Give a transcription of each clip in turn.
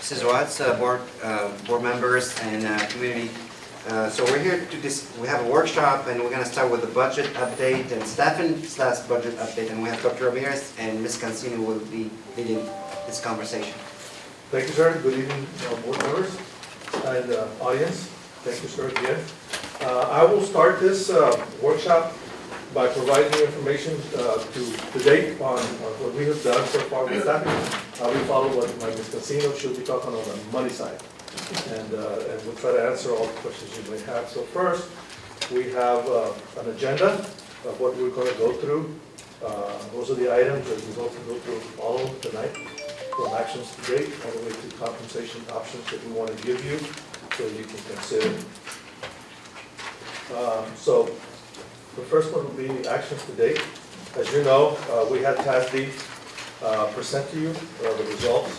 Mrs. Watts, board members, and community. So we're here to we have a workshop, and we're going to start with the budget update and staffing/budget update, and we have Dr. Ramirez and Ms. Cancino will be leading this conversation. Thank you, sir. Good evening, board members and audience. Thank you, sir, again. I will start this workshop by providing you information to date on what we have done so far with staffing. We follow what my Ms. Cancino, she'll be talking on the money side. And we'll try to answer all the questions you may have. So first, we have an agenda of what we're going to go through. Those are the items that we're going to go through all of them tonight, from actions to date, all the way to compensation options that we want to give you so you can consider. So the first one will be actions to date. As you know, we had TASB present to you the results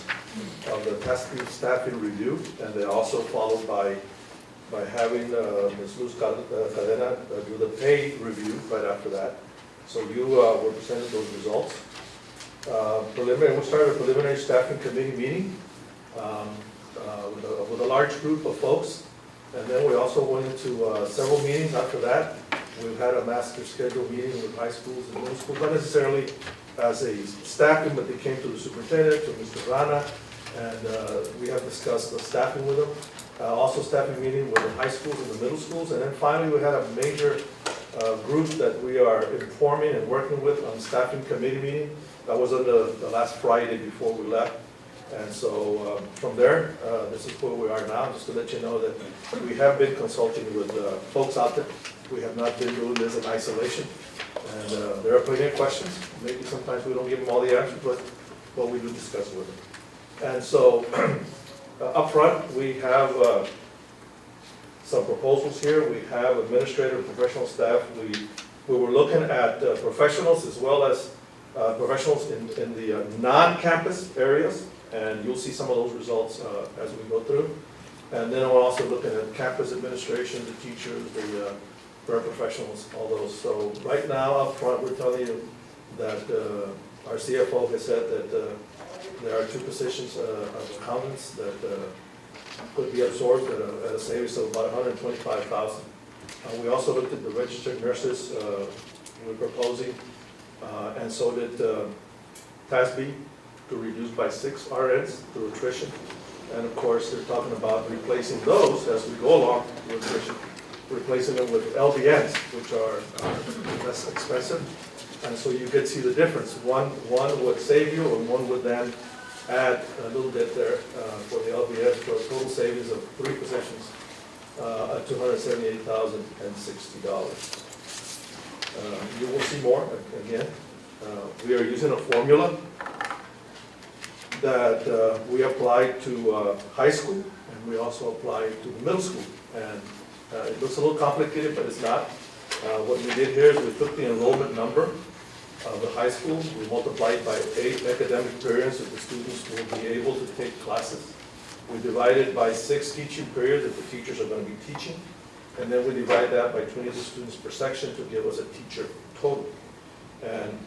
of the TASB staffing review, and they also followed by having Ms. Luz Cadena do the pay review right after that. So you were presented those results. We'll start a preliminary staffing committee meeting with a large group of folks, and then we also went into several meetings after that. We've had a master schedule meeting with high schools and middle schools, not necessarily as a staffing, but they came to the superintendent, to Mr. Rana, and we have discussed the staffing with them. Also staffing meeting with the high schools and the middle schools, and then finally we had a major group that we are informing and working with on staffing committee meeting. That was on the last Friday before we left. And so from there, this is where we are now, just to let you know that we have been consulting with folks out there. We have not been doing this in isolation. And there are plenty of questions. Maybe sometimes we don't give them all the answers, but we do discuss with them. And so up front, we have some proposals here. We have administrative and professional staff. We were looking at professionals as well as professionals in the non-campus areas. And you'll see some of those results as we go through. And then we're also looking at campus administration, the teachers, the paraprofessionals, all those. So right now, up front, we're telling you that our CFO has said that there are two positions of accountants that could be absorbed at a savings of about $125,000. We also looked at the registered nurses we're proposing, and so did TASB, to reduce by 6 RNs through attrition. And of course, they're talking about replacing those as we go along with attrition, replacing them with LVNs, which are less expensive. And so you can see the difference. One would save you, and one would then add a little bit there for the LVNs for a total savings of 3 positions at $278,060. You will see more again. We are using a formula that we applied to high school, and we also applied to the middle school. And it looks a little complicated, but it's not. What we did here is we took the enrollment number of the high school, we multiplied by 8 academic periods that the students will be able to take classes. We divided by 6 teaching periods that the teachers are going to be teaching, and then we divide that by 20 students per section to give us a teacher total. And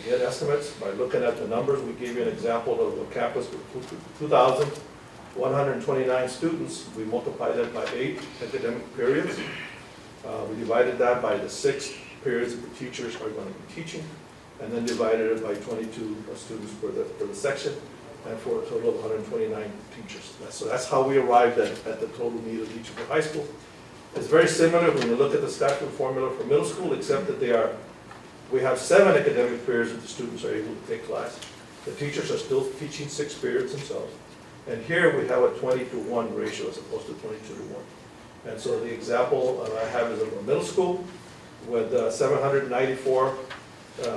again, estimates, by looking at the numbers, we gave you an example of a campus with 2,129 students. We multiplied that by 8 academic periods. We divided that by the 6 periods that the teachers are going to be teaching, and then divided it by 22 students for the section, and for a total of 129 teachers. So that's how we arrived at the total need of teachers for high school. It's very similar when you look at the staffing formula for middle school, except that we have 7 academic periods that the students are able to take class. The teachers are still teaching 6 periods themselves. And here we have a 20-to-1 ratio as opposed to 22-to-1. And so the example I have is of a middle school with 794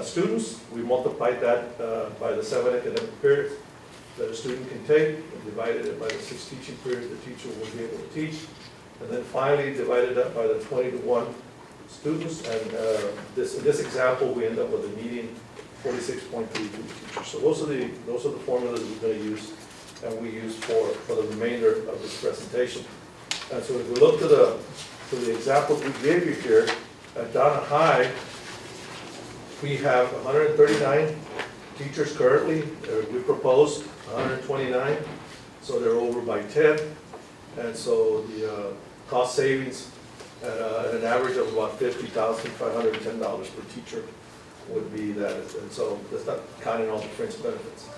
students. We multiplied that by the 7 academic periods that a student can take, and divided it by the 6 teaching periods the teacher will be able to teach. And then finally divided that by the 20-to-1 students, and in this example, we end up with a median 46.32 teachers. So those are the formulas we're going to use, and we use for the remainder of this presentation. And so if we look to the examples we gave you here, at Donna High, we have 139 teachers currently. We proposed 129. so they're over by 10. And so the cost savings at an average of about $50,510 per teacher would be that. And so that's not counting all the fringe benefits.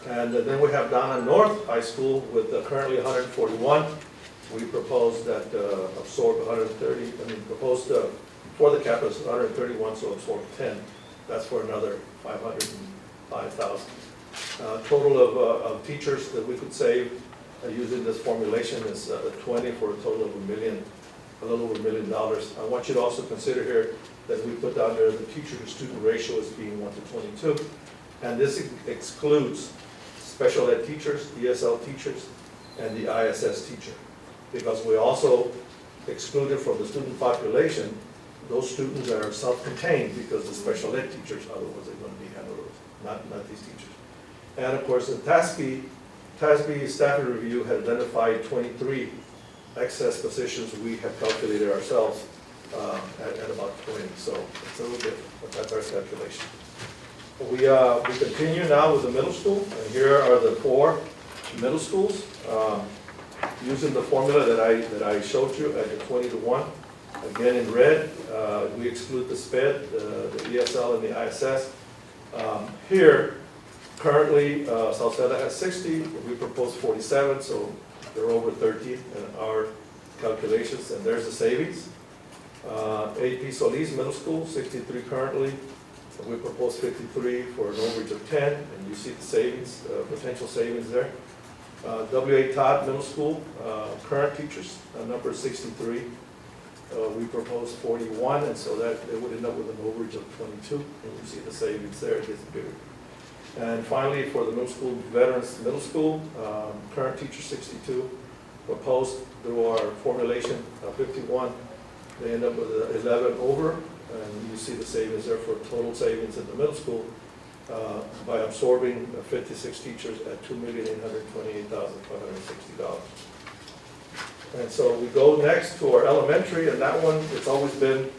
And then we have Donna North High School with currently 141. We proposed that absorb 130, proposed for the campus 131, so absorb 10. That's for another 505,000. Total of teachers that we could save using this formulation is 20 for a total of a little over $1 million. I want you to also consider here that we put down there the teacher-to-student ratio as being 1:22, and this excludes special ed teachers, ESL teachers, and the ISS teacher, because we also excluded from the student population those students that are self-contained, because the special ed teachers, otherwise they're going to be handled, not these teachers. And of course, the TASB staffing review had identified 23 excess positions we have calculated ourselves at about 20, so it's a little bit, but that's our calculation. We continue now with the middle school, and here are the 4 middle schools using the formula that I showed you at the 20-to-1. Again, in red, we exclude the SPED, the ESL, and the ISS. Here, currently, Salceda has 60. We propose 47, so they're over 13 in our calculations, and there's the savings. AP Solis Middle School, 63 currently. We propose 53 for an overage of 10, and you see the savings, potential savings there. WA Todd Middle School, current teachers, number is 63. We propose 41, and so that it would end up with an overage of 22, and you see the savings there, it gets bigger. And finally, for the middle school, Veterans Middle School, current teacher 62, proposed through our formulation 51, they end up with 11 over, and you see the savings there for total savings in the middle school by absorbing 56 teachers at $2,828,560. And so we go next to our elementary, and that one, it's always been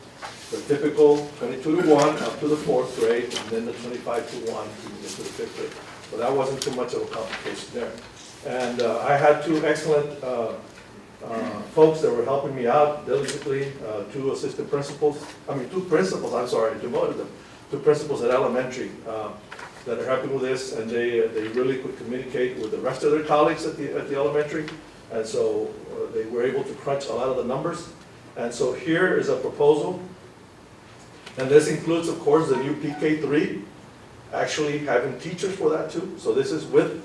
the typical 22-to-1 up to the 4th grade, and then the 25-to-1 to get to the 5th grade. So that wasn't too much of a complication there. And I had 2 excellent folks that were helping me out diligently, 2 assistant principals, 2 principals, I'm sorry, I demoted them, 2 principals at elementary that are helping with this, and they really could communicate with the rest of their colleagues at the elementary, and so they were able to crunch a lot of the numbers. And so here is a proposal, and this includes, of course, the new PK3, actually having teachers for that too. So this is with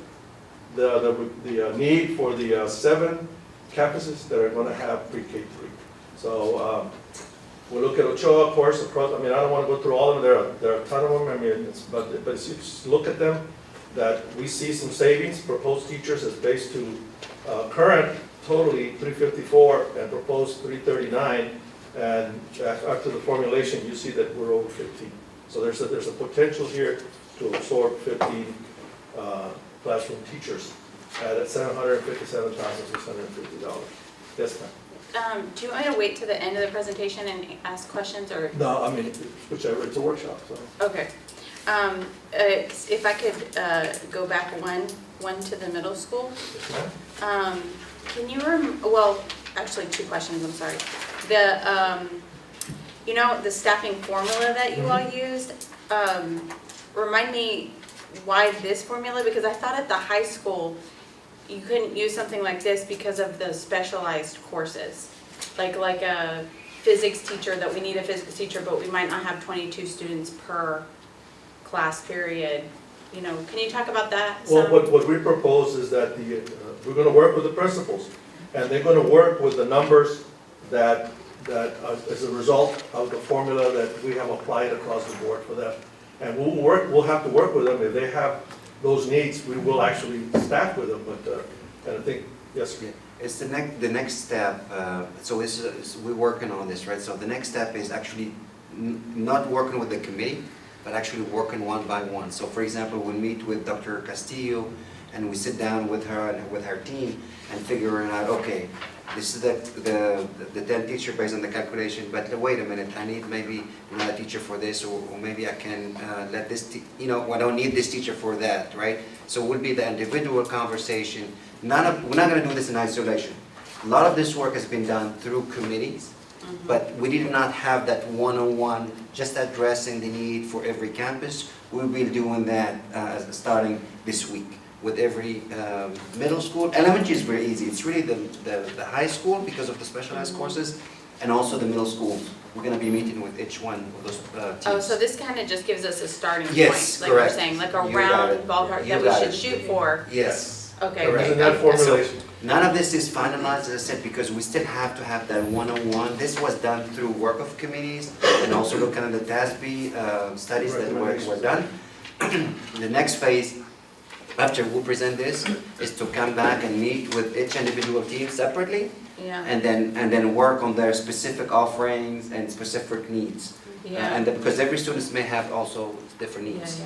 the need for the 7 campuses that are going to have pre-K3. So we'll look at Ochoa, of course, across, I don't want to go through all of them, there are a ton of them, but if you just look at them, that we see some savings. Proposed teachers is based to current totally 354 and proposed 339, and after the formulation, you see that we're over 15. So there's a potential here to absorb 15 classroom teachers at $757,650. Yes, ma'am. Do you want me to wait to the end of the presentation and ask questions, or? No, whichever, it's a workshop, so. Okay. If I could go back one to the middle school. Yes, ma'am. Can you well, actually 2 questions, I'm sorry. The, the staffing formula that you all used, remind me why this formula, because I thought at the high school, you couldn't use something like this because of the specialized courses. Like a physics teacher, that we need a physics teacher, but we might not have 22 students per class period. Can you talk about that? Well, what we propose is that we're going to work with the principals, and they're going to work with the numbers that as a result of the formula that we have applied across the board for them. And we'll have to work with them. If they have those needs, we will actually staff with them, but, and I think, yes, sir. It's the next step, so we're working on this, right? So the next step is actually not working with the committee, but actually working one by one. So for example, we meet with Dr. Castillo and we sit down with her and with her team and figuring out, okay, this is the 10 teacher based on the calculation, but wait a minute, I need maybe another teacher for this, or maybe I can let this, I don't need this teacher for that, right? So it would be the individual conversation. We're not gonna do this in isolation. A lot of this work has been done through committees, but we did not have that one-on-one, just addressing the need for every campus. We'll be doing that starting this week with every middle school. Elementary is very easy. It's really the high school because of the specialized courses, and also the middle schools. We're going to be meeting with each one of those teams. Oh, so this kind of just gives us a starting point? Yes, Like we're correct. saying, like a You got round it. ballpark You that we got should it. shoot for? Yes. Okay, Correct. Isn't that great. formulation? None of this is finalized, as I said, because we still have to have that one-on-one. This was done through work of committees and also looking at the TASB studies that were done. The next phase, after we present this, is to come back and meet with each individual team separately, Yeah, and then work on their specific offerings and specific needs. yeah. And because every student may have also different Yeah, needs. yeah.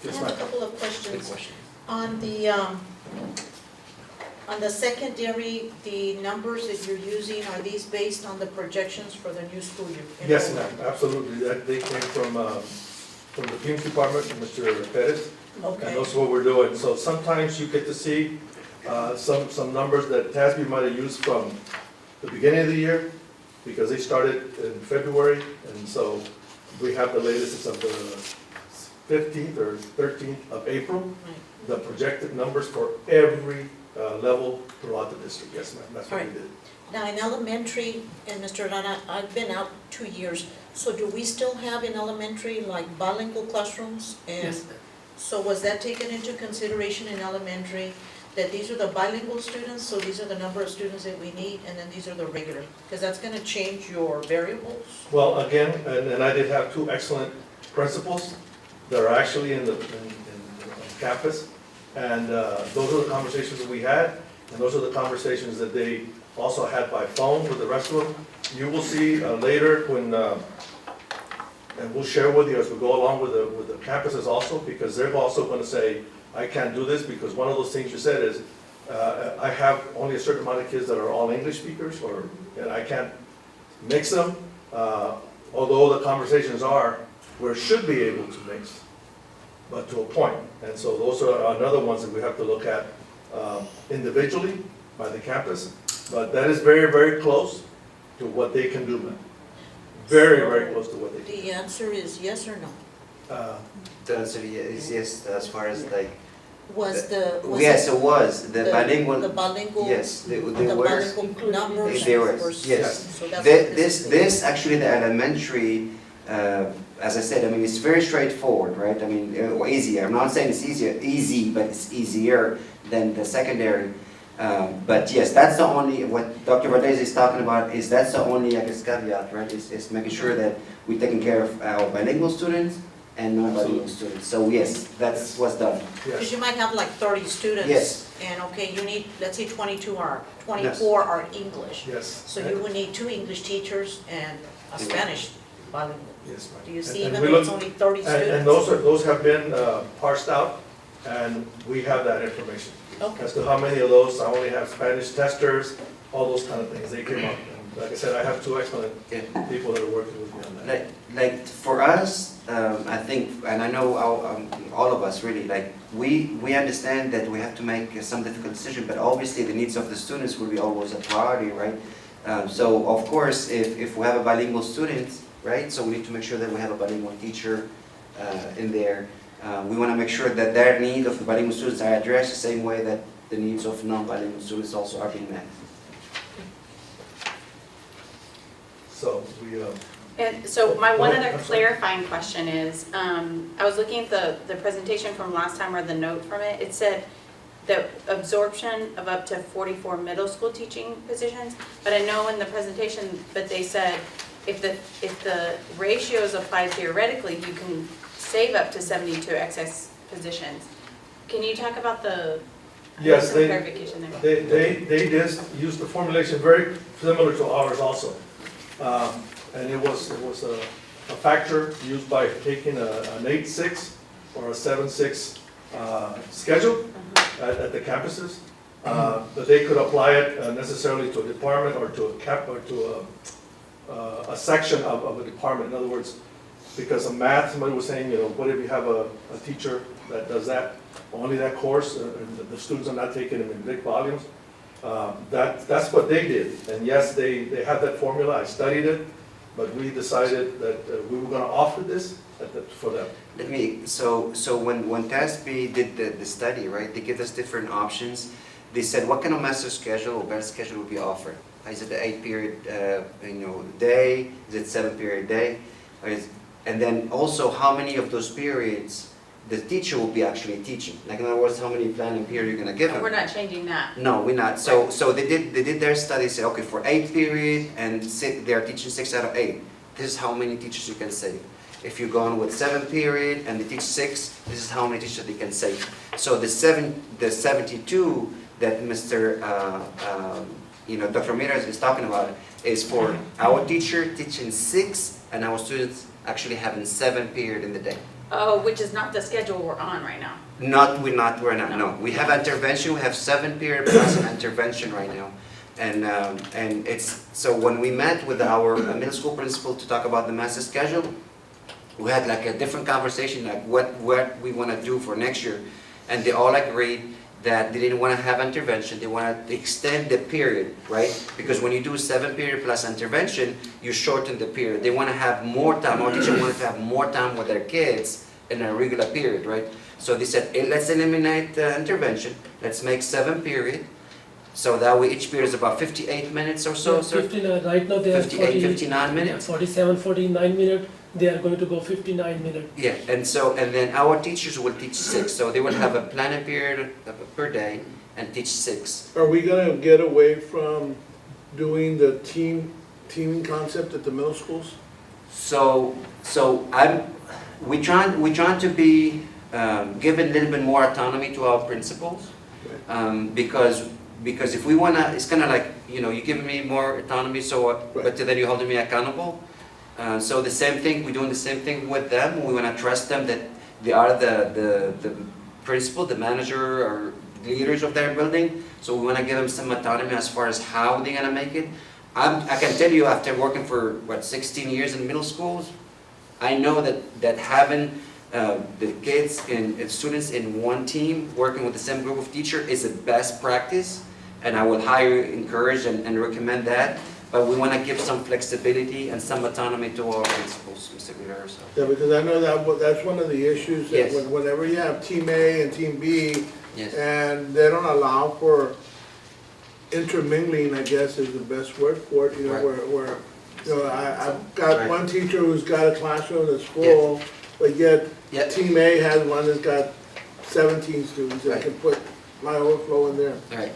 Yes, I have a ma'am. couple of Good questions. question. On the secondary, the numbers that you're using, are these based on the projections for the new school year? Yes, ma'am, absolutely. They came from the Teams Department, Mr. Perez, and Okay, that's what we're doing. So sometimes you get to see some numbers that TASB might have used from the beginning of the year, because they started in February, and so we have the latest, it's of the 15th or 13th of April, right. the projected numbers for every level throughout the district. Yes, ma'am, that's what we did. Now, in elementary, and Mr. Rana, I've been out 2 years, so do we still have in elementary like bilingual classrooms? And so was that taken into consideration in elementary, that these are the bilingual students, so these are the number of students that we need, and then these are the regular? Because that's gonna change your variables? Well, again, and I did have two excellent principals that are actually in campus, and those are the conversations that we had, and those are the conversations that they also had by phone with the rest of them. You will see later when, and we'll share with you as we go along with the campuses also, because they're also gonna say, I can't do this, because one of those things you said is, I have only a certain amount of kids that are all English speakers, and I can't mix them, although the conversations are, we should be able to mix, but to a point. And so those are another ones that we have to look at individually by the campus, but that is very, very close to what they can do, man. Very, very close to what they can The answer is yes or no? do. The answer is yes, as far as like, Was yes, it was, the the bilingual, bilingual, yes, they the were. bilingual numbers They were, were? yes. So that's what This actually, the elementary, as I said, I mean, it's very straightforward, right? I mean, easier, I'm not saying it's easy, but it's easier than the secondary. But yes, that's the only, what Dr. Valdez is talking about is that's the only, I guess, caveat, right? Is making sure that we're taking care of our bilingual students and non-bilingual students. So yes, that's what's done. Because Yes, you might have like 30 students. Yes. And okay, you need, let's say 24 are English. yes. So you would need 2 English teachers and a Spanish bilingual. Yes, ma'am. Do you see, And even we though it's look- only 30 students? And those have been parsed out, and we have that information. Okay, As to how many of those, I only have Spanish testers, all those kind of things, they came up. And like I said, I have 2 excellent Yeah. people that are working with me on that. Like for us, I think, and I know all of us really, like, we understand that we have to make some difficult decision, but obviously the needs of the students will be always a priority, right? So of course, if we have a bilingual student, right, so we need to make sure that we have a bilingual teacher in there. We want to make sure that their need of the bilingual students are addressed the same way that the needs of non-bilingual students also are being met. So we, And so my one Go ahead, other I'm sorry. clarifying question is, I was looking at the presentation from last time, or the note from it, it said the absorption of up to 44 middle school teaching positions, but I know in the presentation, but they said if the ratios apply theoretically, you can save up to 72 excess positions. Can you talk about the, I need Yes, some clarification there. they just used the formulation very similar to ours also. And it was a factor used by taking an 8-6 or a 7-6 schedule, at the campuses. But they could apply it necessarily to a department or to a section of a department. In other words, because of math, somebody was saying, what if you have a teacher that does that, only that course, and the students are not taking them in big volumes? That's what they did. And yes, they had that formula, I studied it, but we decided that we were gonna offer this for them. So when TASB did the study, right, they give us different options. They said, what kind of master schedule or better schedule would be offered? Is it the 8-period, day? Is it 7-period day? And then also, how many of those periods the teacher will be actually teaching? Like, in other words, how many planning period you're gonna give them? We're not changing that. No, we're not. So they did their study, say, okay, for 8-period and they're teaching 6 out of 8. This is how many teachers you can save. If you're going with 7-period and they teach 6, this is how many teachers they can save. So the 72 that Mr. Dr. Ramirez is talking about is for our teacher teaching 6 and our students actually having 7-period in the day. Oh, which is not the schedule we're on right now. We're not, no. We have intervention, we have 7-period plus an intervention right now. And it's, so when we met with our middle school principal to talk about the master schedule, we had like a different conversation, like what we want to do for next year. And they all agreed that they didn't want to have intervention, they want to extend the period, right? Because when you do 7-period plus intervention, you shorten the period. They want to have more time, our teacher wanted to have more time with their kids in a regular period, right? So they said, hey, let's eliminate intervention, let's make 7-period, so that way each period is about 58 minutes or so. Yeah, 59, right now they are 58, 59 minutes? 47, 49 minutes, they are going to go 59 minutes. Yeah, and then our teachers will teach 6, so they will have a planning period per day and teach 6. Are we gonna get away from doing the teaming concept at the middle schools? So we trying to be given a little bit more autonomy to our principals, because if we wanna, it's kind of like, you're giving me more autonomy, so but then you're holding me accountable. So the same thing, we're doing the same thing with them. We want to trust them that they are the principal, the manager, or leaders of their building. So we want to give them some autonomy as far as how they're going to make it. I can tell you, after working for 16 years in middle schools, I know that having the kids and students in one team working with the same group of teachers is the best practice, and I would highly encourage and recommend that. But we want to give some flexibility and some autonomy to our principals, Mr. Rivera. So. Yeah, because I know that's one of the issues, that Yes. whenever you have Team A and Team B, Yes. and they don't allow for intermingling, I guess is the best word for it, Right. where I've got Right. one teacher who's got a classroom that's full, but yet Yeah. Team A has one that's got 17 students, and I Right. can put my overflow in there. All right.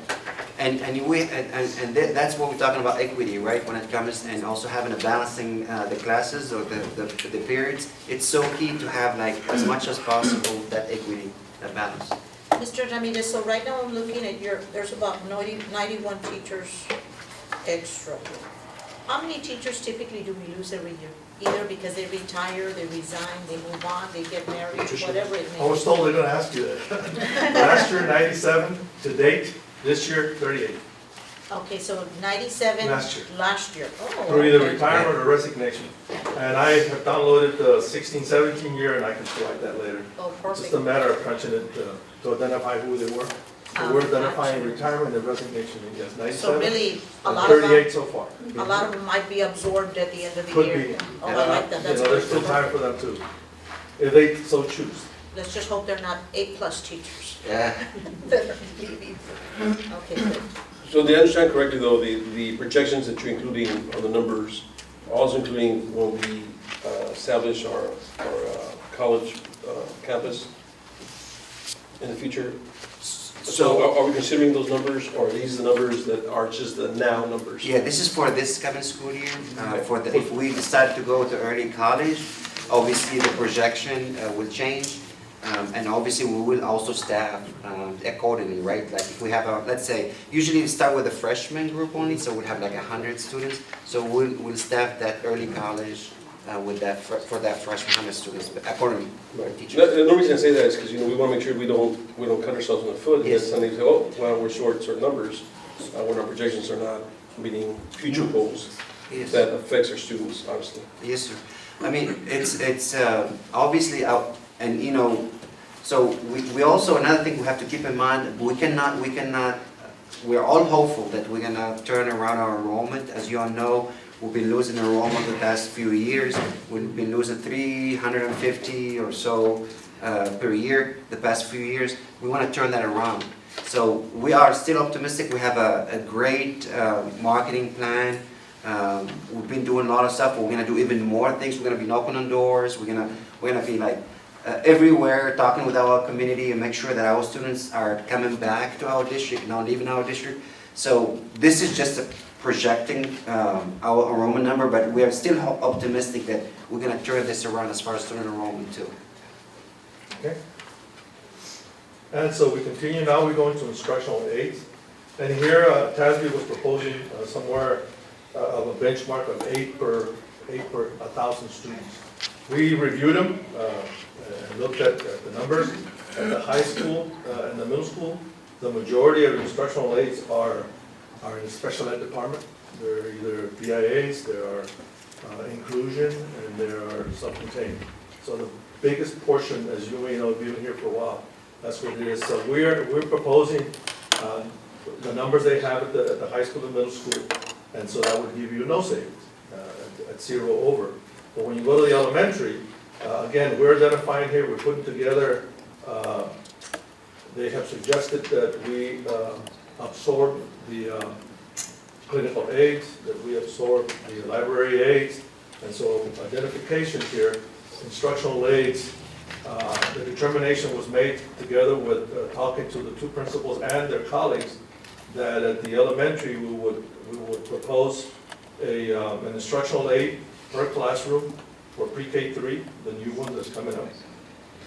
And that's what we're talking about, equity, right? When it comes, and also having a balancing the classes or the periods. It's so key to have, like, as much as possible that equity, that balance. Mr. Ramirez, so right now I'm looking at there's about 91 teachers extra. How many teachers typically do we lose every year? Either because they retire, they resign, they move on, they get married, whatever it may I was be. told they're gonna ask you that. Last year, 97 to date, this year, 38. Okay, so 97 Last year. Oh. Through either okay. retirement or resignation. And I have downloaded the 16, 17 year, and I can provide that later. Oh, It's perfect. just a matter of crunching it to identify who they were. So we're identifying retirement and resignation, and yes, So 97 really, a and lot of them, 38 so far. a lot of them might be absorbed at the end of the Could year. be. Oh, I like that, that's There's still good. time for them too, if they so choose. Let's just hope they're not A+ teachers Yeah. that are leaving. Okay, good. So did I understand correctly, though, the projections that you're including on the numbers, also including when we establish our college campus in the future? So are we considering those numbers, or are these the numbers that are just the now numbers? Yeah, this is for this coming school year. If we decide to go to early college, obviously the projection will change. And obviously we will also staff accordingly, right? Like if we have let's say, usually we start with a freshman group only, so we'll have like 100 students. So we'll staff that early college with that, for that freshman 100 students, according to Right. teachers. The reason I say that is because, we want to make sure we don't cut ourselves in the foot, and then Yes. suddenly say, oh, well, we're short certain numbers, when our projections are not meeting future goals. Yes. That affects our students, obviously. Yes, sir. I mean, it's obviously out, and so we also, another thing we have to keep in mind, we cannot, we're all hopeful that we're gonna turn around our enrollment. As you all know, we've been losing enrollment the past few years. We've been losing 350 or so per year the past few years. We wanna turn that around. So we are still optimistic. We have a great marketing plan. We've been doing a lot of stuff, but we're gonna do even more things. We're gonna be knocking on doors. We're gonna be like everywhere, talking with our community and make sure that our students are coming back to our district, not leaving our district. So this is just projecting our enrollment number, but we are still optimistic that we're gonna turn this around as far as student enrollment too. Okay. And so we continue now, we go into instructional aids. And here, TASB was proposing somewhere of a benchmark of 8 per 1,000 students. We reviewed them and looked at the numbers. At the high school and the middle school, the majority of instructional aides are in the special ed department. They're either BIAs, they are inclusion, and they are self-contained. So the biggest portion, as you may know, if you've been here for a while, that's what it is. So we're proposing the numbers they have at the high school and middle school, and so that would give you no savings at 0 over. But when you go to the elementary, again, we're identifying here, we're putting together, they have suggested that we absorb the clinical aids, that we absorb the library aids, and so identification here, instructional aids, the determination was made together with talking to the 2 principals and their colleagues that at the elementary we would propose an instructional aid per classroom for pre-K 3, the new one that's coming up,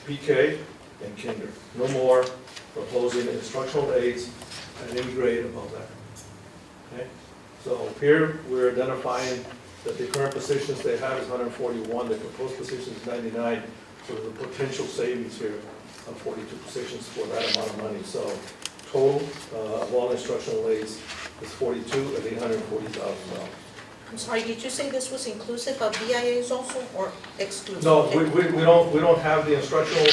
PK and kinder. No more proposing instructional aids at any grade above that. Okay? So here we're identifying that the current positions they have is 141, the proposed position is 99. So there's a potential savings here of 42 positions for that amount of money. So total of all instructional aids is 42 at $840,000. I'm sorry, did you say this was inclusive of BIAs also, or exclusive? No, Okay. we don't have the instructional,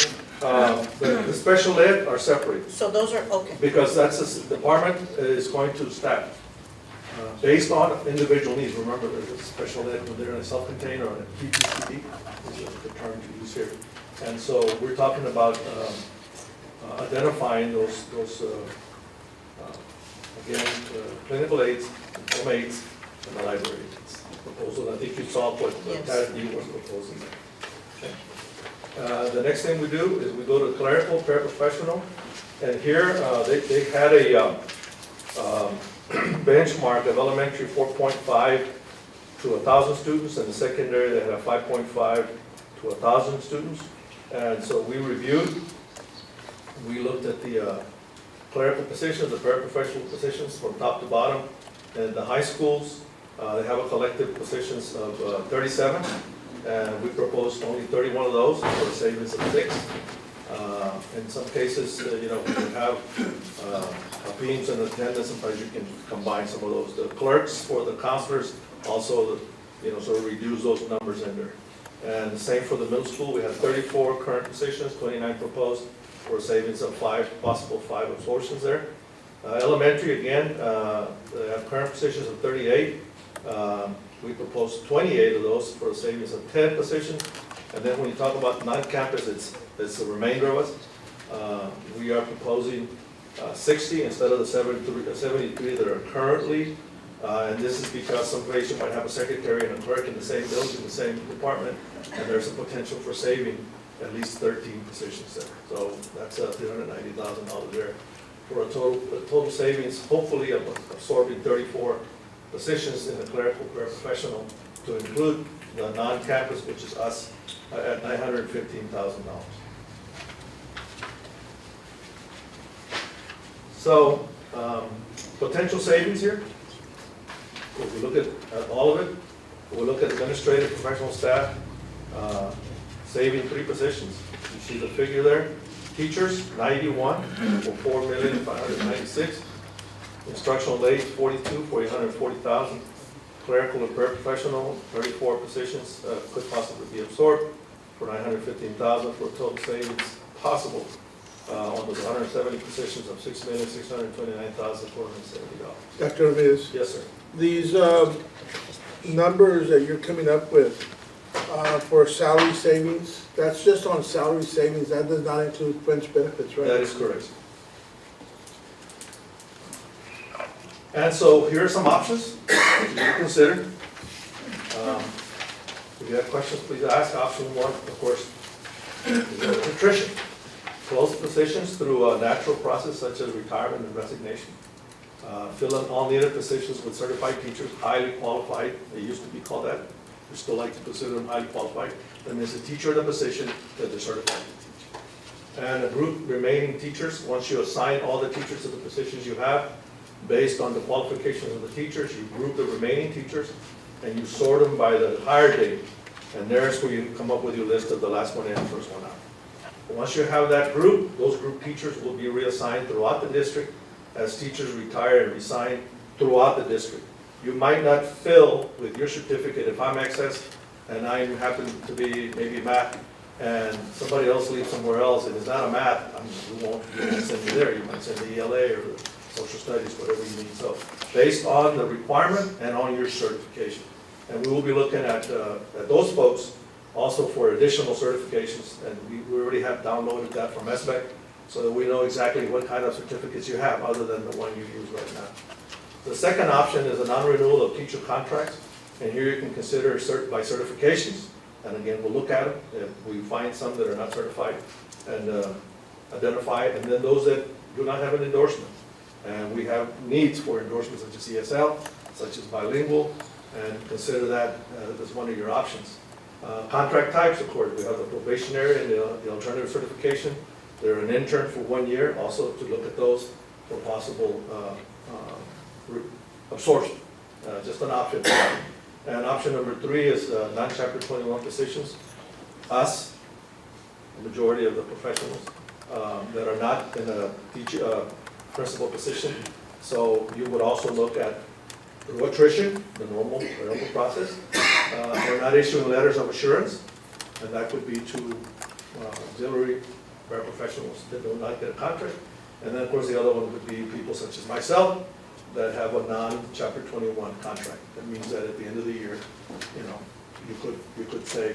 the special ed are separate, So those are, okay. because that's, the department is going to staff based on individual needs. Remember, there's a special ed when they're in a self-contained or a PPCD, is the term to use here. And so we're talking about identifying those again, clinical aids, home aids, and the library aids. Proposal, I think you saw what Yes. TASB was proposing there. Okay. The next thing we do is we go to clerical, paraprofessional, and here they had a benchmark of elementary 4.5 to 1,000 students, and the secondary they had a 5.5 to 1,000 students. And so we reviewed, we looked at the clerical positions, the paraprofessional positions from top to bottom. And the high schools, they have a collective positions of 37, and we proposed only 31 of those for a savings of 6. In some cases, we can have beams and attendance, sometimes you can combine some of those. The clerks for the counselors also, sort of reduce those numbers in there. And the same for the middle school, we have 34 current positions, 29 proposed, for a savings of 5, possible 5 absorptions there. Elementary, again, they have current positions of 38. We proposed 28 of those for a savings of 10 positions. And then when you talk about non-campus, it's the remainder of us. We are proposing 60 instead of the 73 that are currently. And this is because some place you might have a secretary and a clerk in the same building, the same department, and there's a potential for saving at least 13 positions there. So that's $390,000 there for a total savings, hopefully of absorbing 34 positions in the clerical paraprofessional to include the non-campus, which is us, at $915,000. So, potential savings here, if we look at all of it, We'll look at administrative professional staff, saving 3 positions. You see the figure there? Teachers, 91 for 4,596,000. Instructional aides, 42 for 840,000. Clerical and paraprofessional, 34 positions could possibly be absorbed for 915,000 for a total savings possible on those 170 positions of $6,629,470. Dr. Ramirez, Yes, sir. these numbers that you're coming up with for salary savings, that's just on salary savings, that does not include fringe benefits, right? That is correct. And so here are some options to consider. If you have questions, please ask. Option 1, of course, is attrition. Close positions through a natural process such as retirement and resignation. Fill in all needed positions with certified teachers, highly qualified. They used to be called that. We still like to consider them highly qualified. Then there's a teacher in a position that they're certified to teach. And a group remaining teachers, once you assign all the teachers to the positions you have, based on the qualifications of the teachers, you group the remaining teachers, and you sort them by the hire date. And there's where you come up with your list of the last one in, first one out. Once you have that group, those group teachers will be reassigned throughout the district as teachers retire and resign throughout the district. You might not fill with your certificate if I'm excess and I happen to be maybe math and somebody else leaves somewhere else and it's not a math, you won't send me there. You might send the ELA or the social studies, whatever you need. So based on the requirement and on your certification. And we will be looking at those folks also for additional certifications, and we already have downloaded that from SBEC so that we know exactly what kind of certificates you have other than the one you use right now. The second option is a non-renewal of teacher contracts, and here you can consider by certifications, and again, we'll look at them. If we find some that are not certified and identify, and then those that do not have an endorsement. And we have needs for endorsements such as ESL, such as bilingual, and consider that as one of your options. Contract types, of course, we have the probationary and the alternative certification. They're an intern for 1 year, also to look at those for possible absorption, just an option. And option number 3 is non-chapter 21 positions. Us, the majority of the professionals that are not in a principal position. So you would also look at through attrition, the normal process. We're not issuing letters of assurance, and that could be to auxiliary paraprofessionals that do not get a contract. And then, of course, the other one would be people such as myself that have a non-Chapter 21 contract. That means that at the end of the year, you could say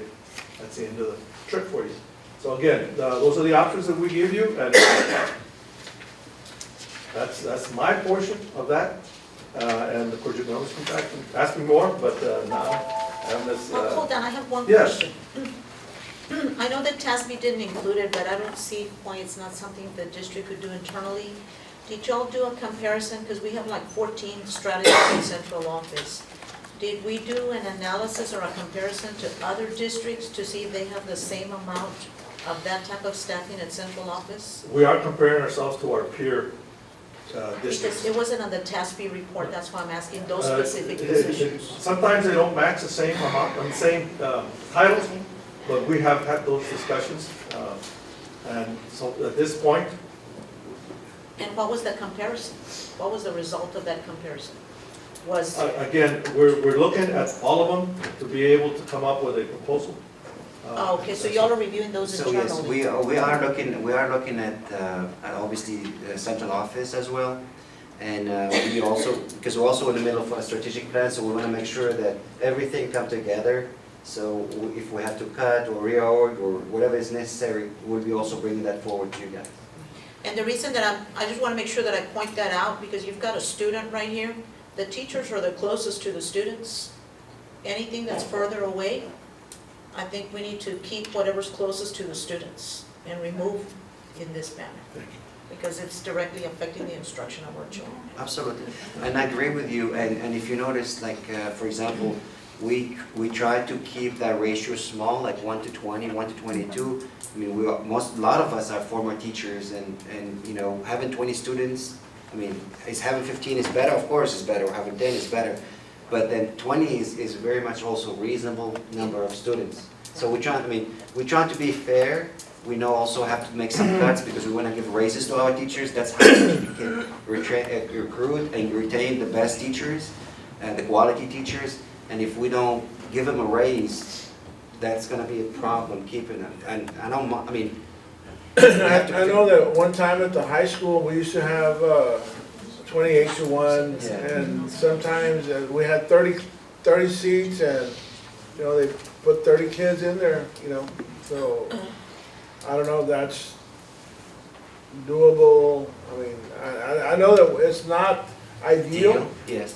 that's the end of the trip for you. So again, those are the options that we give you, and that's my portion of that. And of course, you can always come back and ask me more, but now I'm this. Hold on, I have one Yes. question. I know that TASB didn't include it, but I don't see why it's not something the district could do internally. Did y'all do a comparison, because we have like 14 strategies in central office. Did we do an analysis or a comparison to other districts to see if they have the same amount of that type of staffing at central office? We are comparing ourselves to our peer districts. Because it wasn't on the TASB report, that's why I'm asking those specific positions. Sometimes they don't match the same amount, the same titles, but we have had those discussions. And so at this point, And what was the comparison? What was the result of that comparison? Was, again, we're looking at all of them to be able to come up with a proposal. okay, so y'all are reviewing those So yes, internally? we are looking at obviously the central office as well. And we also, because we're also in the middle of a strategic plan, so we want to make sure that everything comes together. So if we have to cut or reorg or whatever is necessary, we'll be also bringing that forward to you guys. And the reason that I just want to make sure that I point that out, because you've got a student right here. The teachers are the closest to the students. Anything that's further away, I think we need to keep whatever's closest to the students and remove in this manner. Because it's directly affecting the instruction of our children. Absolutely, and I agree with you, and if you notice, like, for example, we try to keep that ratio small, like 1 to 20, 1 to 22. I mean, a lot of us are former teachers, and having 20 students, I mean, having 15 is better, of course it's better, having 10 is better, But then 20 is very much also reasonable number of students. So we try, I mean, we try to be fair. We know also have to make some cuts because we want to give raises to our teachers. That's how we can recruit and retain the best teachers, the quality teachers. And if we don't give them a raise, that's gonna be a problem keeping them. And I don't, I mean. I know that one time at the high school, we used to have 28-1, Yeah. and sometimes we had 30 seats, and, you know, they put 30 kids in there, you know, so I don't know if that's doable. I mean, I know that it's not ideal, Yes.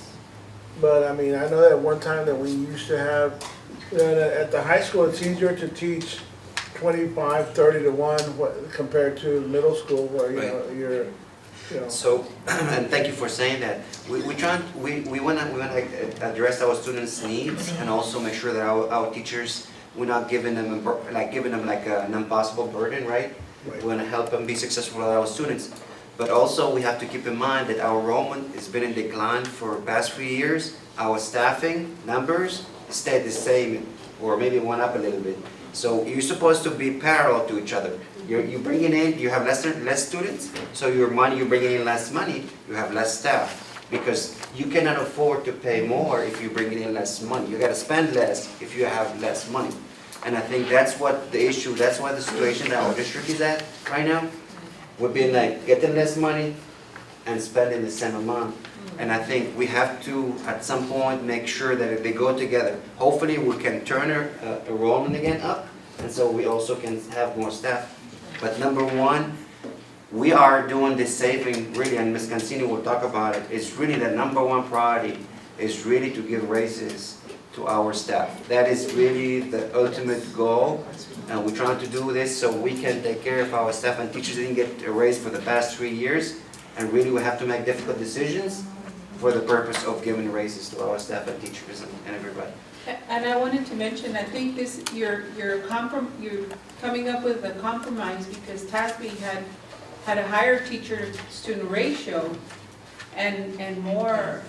but I mean, I know that one time that we used to have, you know, at the high school, it's easier to teach 25, 30-1 compared to middle school where, you know, you're, you know. So, and thank you for saying that. We wanna address our students' needs and also make sure that our teachers, we're not giving them like an impossible burden, right? Right. We wanna help them be successful with our students. But also, we have to keep in mind that our enrollment has been in decline for the past few years. Our staffing numbers stayed the same, or maybe went up a little bit. So you're supposed to be parallel to each other. You bringing in, you have less students, so you're bringing in less money, you have less staff. Because you cannot afford to pay more if you're bringing in less money. You gotta spend less if you have less money. And I think that's what the issue, that's why the situation that our district is at right now. We've been like getting less money and spending the same amount. And I think we have to, at some point, make sure that they go together. Hopefully, we can turn our enrollment again up, and so we also can have more staff. But number one, we are doing this saving, really, and Ms. Cancini will talk about it, it's really the number one priority, is really to give raises to our staff. That is really the ultimate goal, and we're trying to do this so we can take care of our staff, and teachers didn't get a raise for the past 3 years, and really we have to make difficult decisions for the purpose of giving raises to our staff and teachers and everybody. And I wanted to mention, I think this, you're coming up with a compromise because TASB had a higher teacher-student ratio and more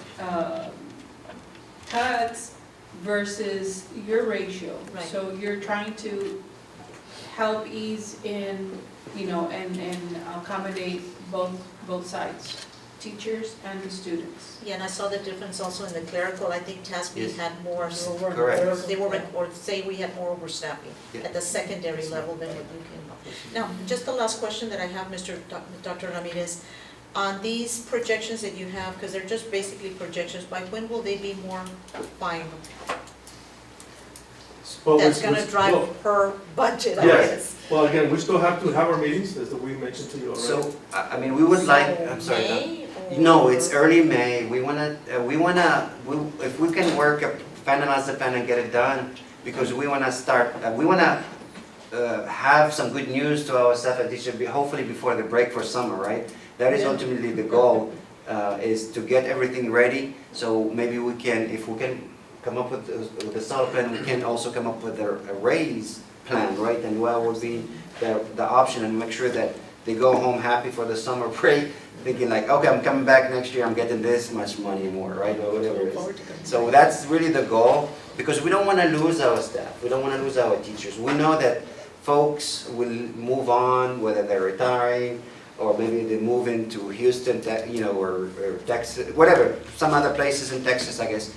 cuts versus your ratio. Right. So you're trying to help ease in, you know, and accommodate both sides, teachers and the students. Yeah, and I saw the difference also in the clerical. I think TASB Yes. had more. Correct. They were, or say we had more overstaffing Yeah. at the secondary level than what you can. Now, just the last question that I have, Dr. Ramirez, on these projections that you have, because they're just basically projections, by when will they be more final? Well, That's we- gonna we- drive well, her budget, I Yes. guess. Well, again, we still have to have our meetings, as we mentioned to you already. So, I mean, we would like, I'm sorry. May or- No, it's early May. We if we can finalize the plan and get it done, because we wanna start, we wanna have some good news to our staff and teachers, hopefully before the break for summer, right? That is ultimately the goal, is to get everything ready, so maybe we can, if we can come up with a solid plan, we can also come up with a raise plan, right? And what would be the option, and make sure that they go home happy for the summer break, thinking like, okay, I'm coming back next year, I'm getting this much money more, right, or whatever it is. So that's really the goal, because we don't want to lose our staff, we don't want to lose our teachers. We know that folks will move on, whether they're retiring, or maybe they move into Houston, you know, or Texas, whatever, some other places in Texas, I guess.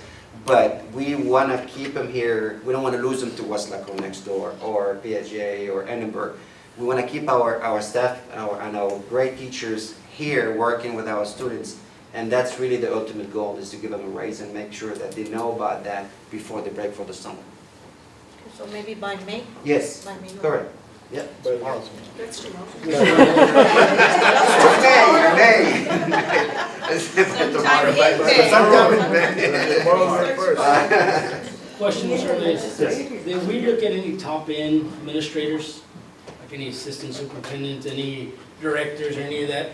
But we want to keep them here, we don't want to lose them to Westlaco next door, or PSJ, or Edinburgh. We want to keep our staff and our great teachers here working with our students, and that's really the ultimate goal, is to give them a raise and make sure that they know about that before they break for the summer. So maybe by May? Yes, By May. correct. Yep. That's too much. May. Sometime in May. Sometime in May. Tomorrow's the first. Question, Mr. Reyes. Yes. Did we look at any top-end administrators, like any assistant superintendents, any directors, or any of that?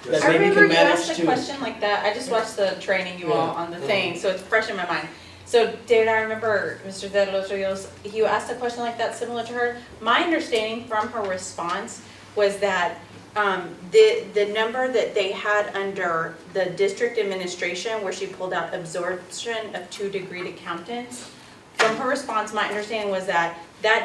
That I maybe remember can you manage asked a to- question like that. I just watched the training you all Yeah. on the thing, so it's fresh in my mind. So David, I remember Mr. De Los Rios, you asked a question like that similar to her. My understanding from her response was that The number that they had under the district administration, where she pulled out absorption of 2 degreed accountants, from her response, my understanding was that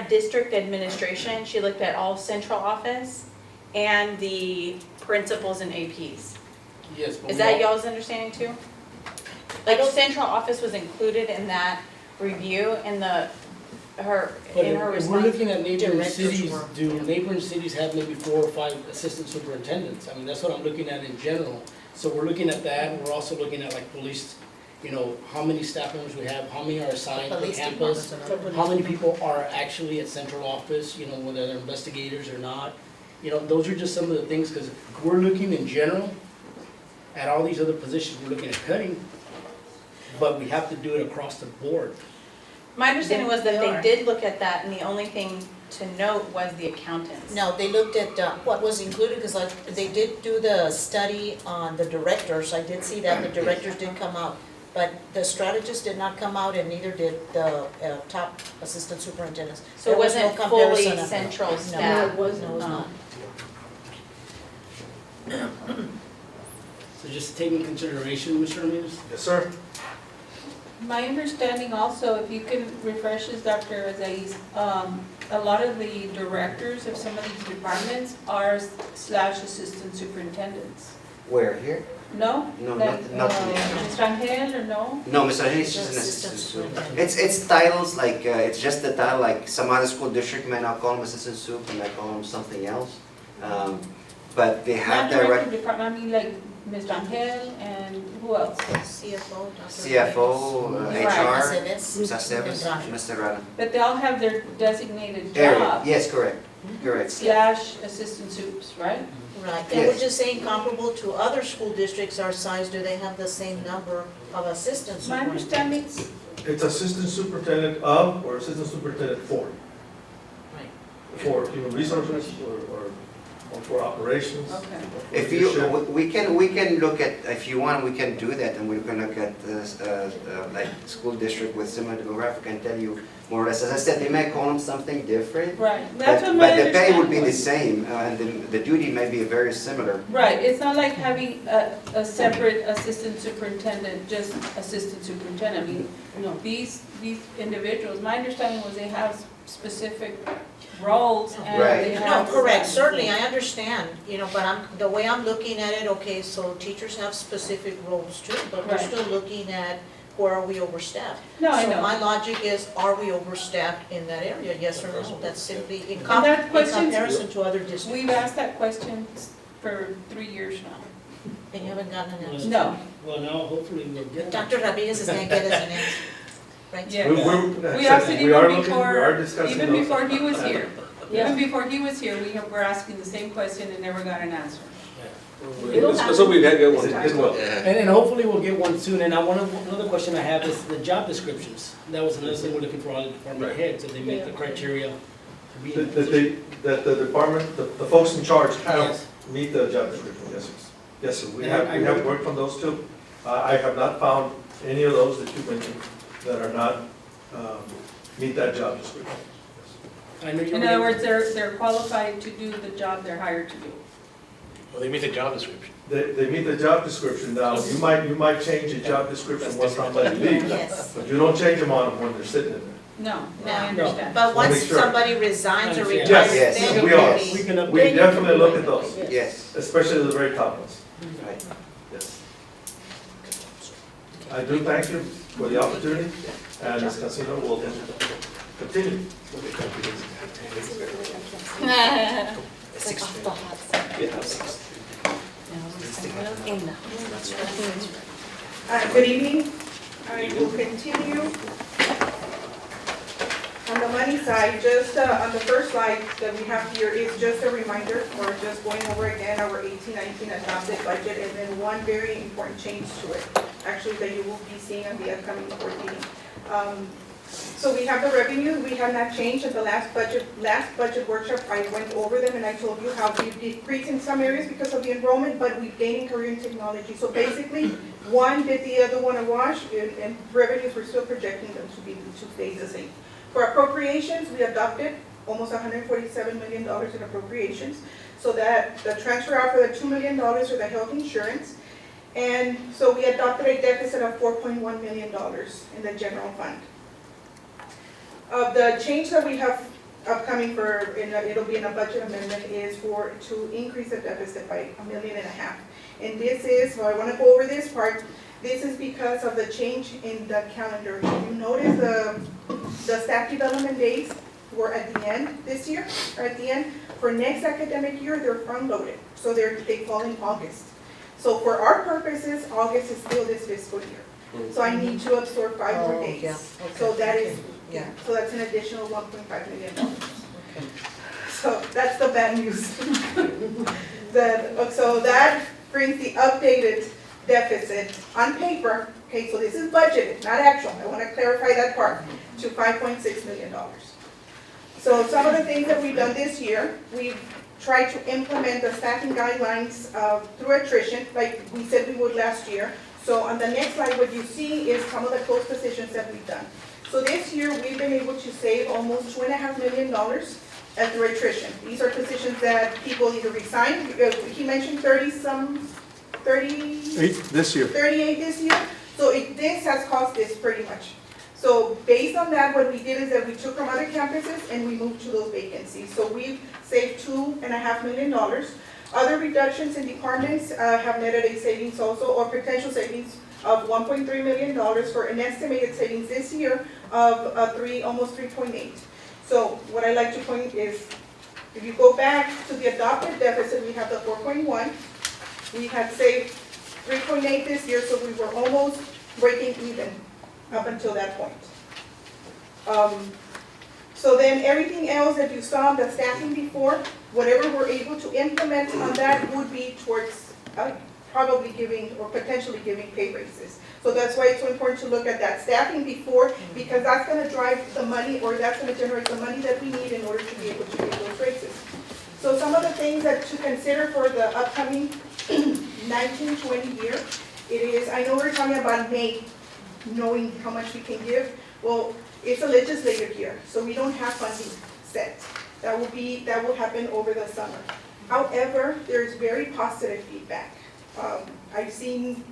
district administration, she looked at all central office and the principals and APs. Yes. but Is we that all- y'all's understanding too? Like, central office was included in that review in her But if response? if we're looking at neighboring Directors cities, were- do neighboring cities have maybe 4 or 5 assistant superintendents? I mean, that's what I'm looking at in general. So we're looking at that, we're also looking at like police, you know, how many staff members we have, how many are assigned per Police campus, department. how many people are actually at central office, you know, whether they're investigators or not. You know, those are just some of the things, because we're looking in general at all these other positions, we're looking at cutting, but we have to do it across the board. My understanding was that They they are. did look at that, and the only thing to note was the accountants. No, they looked at what was included, because they did do the study on the directors. I did see that, the directors did come out. But the strategists did not come out, and neither did the top assistant superintendents. So There it was no wasn't fully comparison of- central No, staff? it was not. So just take into consideration, Mr. Ramirez, Yes, sir. My understanding also, if you can refresh this, Dr. Azaiz, a lot of the directors of some of these departments are slash assistant superintendents. Where, here? No? No, Like, not yet. Mr. Angel, or no? No, Mr. Henry is just an assistant soup. It's titles, like, it's just the title, like, some other school district may not call him assistant soup, and might call him something else. But they have Not director direct, of department, I mean like Mr. Angel and who else? CFO, Dr. CFO, Right. HR, Aceves. Saseves, Mr. Rada. But they all have their designated Area, job yes, correct, correct. slash assistant soups, right? Right, and we're Yes. just saying comparable to other school districts our size, do they have the same number of assistants? My understanding, It's assistant superintendent of or assistant superintendent for? Right. For human resources or for operations? okay. or for If you, leadership? we can look at, if you want, we can do that, and we can look at, like, school district with similar demographic and tell you more or less. As I said, they may call them something different, Right, but, that's what my but the pay would understanding be the was. same, and the duty may be very similar. Right, it's not like having a separate assistant superintendent, just assistant superintendent. I mean, you know, these individuals, my understanding was they have specific roles and Right. they No, have. correct, certainly, I understand, you know, but the way I'm looking at it, okay, so teachers have specific roles too, but we're Right. still looking at where are we overstaffed? No, I So know. my logic is, are we overstaffed in that area, yes or no? That's simply in And that question- comparison to other districts, We've asked that question for 3 years now. and you haven't gotten an answer. No. well, now hopefully we'll get that. Dr. Ramirez is gonna get us an answer, right? Yeah. We asked it we are even looking, we are before, discussing even those. before he was here. Yeah. Even before he was here, we were asking the same question and never got an answer. Let's hope we had good one. It will. And hopefully we'll get one soon, and another question I have is the job descriptions. That was another thing we're looking for all the department Right. heads, that they meet the criteria to be in That the position. that the department, the folks in charge have Yes. meet the job description, yes, sir. Yes, sir, we And have, I- we have worked on those too. I have not found any of those that you mentioned that are not, meet that job description. I know you In were- other words, they're qualified to do the job they're hired to do. Well, they meet the job description. They meet the job description now, you might change the job description once somebody leaves, Yes. but you don't change them on them when they're sitting in there. No, No. I understand. But Wanna once make sure. somebody resigns or Yes. retires, Yes, then we it are. will be. We can update. We definitely look at those, Yes, especially the very top ones, right. yes. I do thank you for the opportunity, and Ms. Casino will continue. Good evening. I will continue. On the money side, just on the first slide that we have here is just a reminder, or just going over again our 18-19 adopted budget, and then one very important change to it, actually, that you will be seeing on the upcoming board meeting. So we have the revenue, we have not changed. At the last budget workshop, I went over them and I told you how we've decreased in some areas because of the enrollment, but we've gained in career and technology. So basically, one did the other one a wash, and revenues, we're still projecting them to stay the same. For appropriations, we adopted almost $147 million in appropriations. So that the transfer out for the $2 million for the health insurance. And so we adopted a deficit of $4.1 million in the general fund. The change that we have upcoming it'll be in a budget amendment, is to increase the deficit by $1.5 million. And this is, I want to go over this part, this is because of the change in the calendar. If you notice the staff development days were at the end this year, or at the end. For next academic year, they're front-loaded, so they fall in August. So for our purposes, August is still this fiscal year. So I need to absorb 5 more days. Yeah, okay, So that is, yeah. so that's an additional $1.5 million. So that's the bad news. So that brings the updated deficit on paper, okay, so this is budgeted, not actual, I want to clarify that part, to $5.6 million. So some of the things that we've done this year, we've tried to implement the staffing guidelines through attrition, like we said we would last year. So on the next slide, what you see is some of the closed positions that we've done. So this year, we've been able to save almost $2.5 million through attrition. These are positions that people either resigned, he mentioned 38 This year. this year. So this has cost this pretty much. So based on that, what we did is that we took from other campuses and we moved to those vacancies. So we've saved $2.5 million. Other reductions in departments have netted a savings also, or potential savings of $1.3 million for an estimated savings this year of almost 3.8. So what I like to point is, if you go back to the adopted deficit, we have the 4.1. We had saved 3.8 this year, so we were almost breaking even up until that point. So then everything else that you saw, the staffing before, whatever we're able to implement on that would be towards probably giving or potentially giving pay raises. So that's why it's so important to look at that staffing before, because that's going to drive the money, or that's going to generate the money that we need in order to be able to give those raises. So some of the things that to consider for the upcoming 19-20 year, it is, I know we're talking about May, knowing how much we can give. Well, it's a legislative year, so we don't have funding set. That will happen over the summer. However, there's very positive feedback. I've seen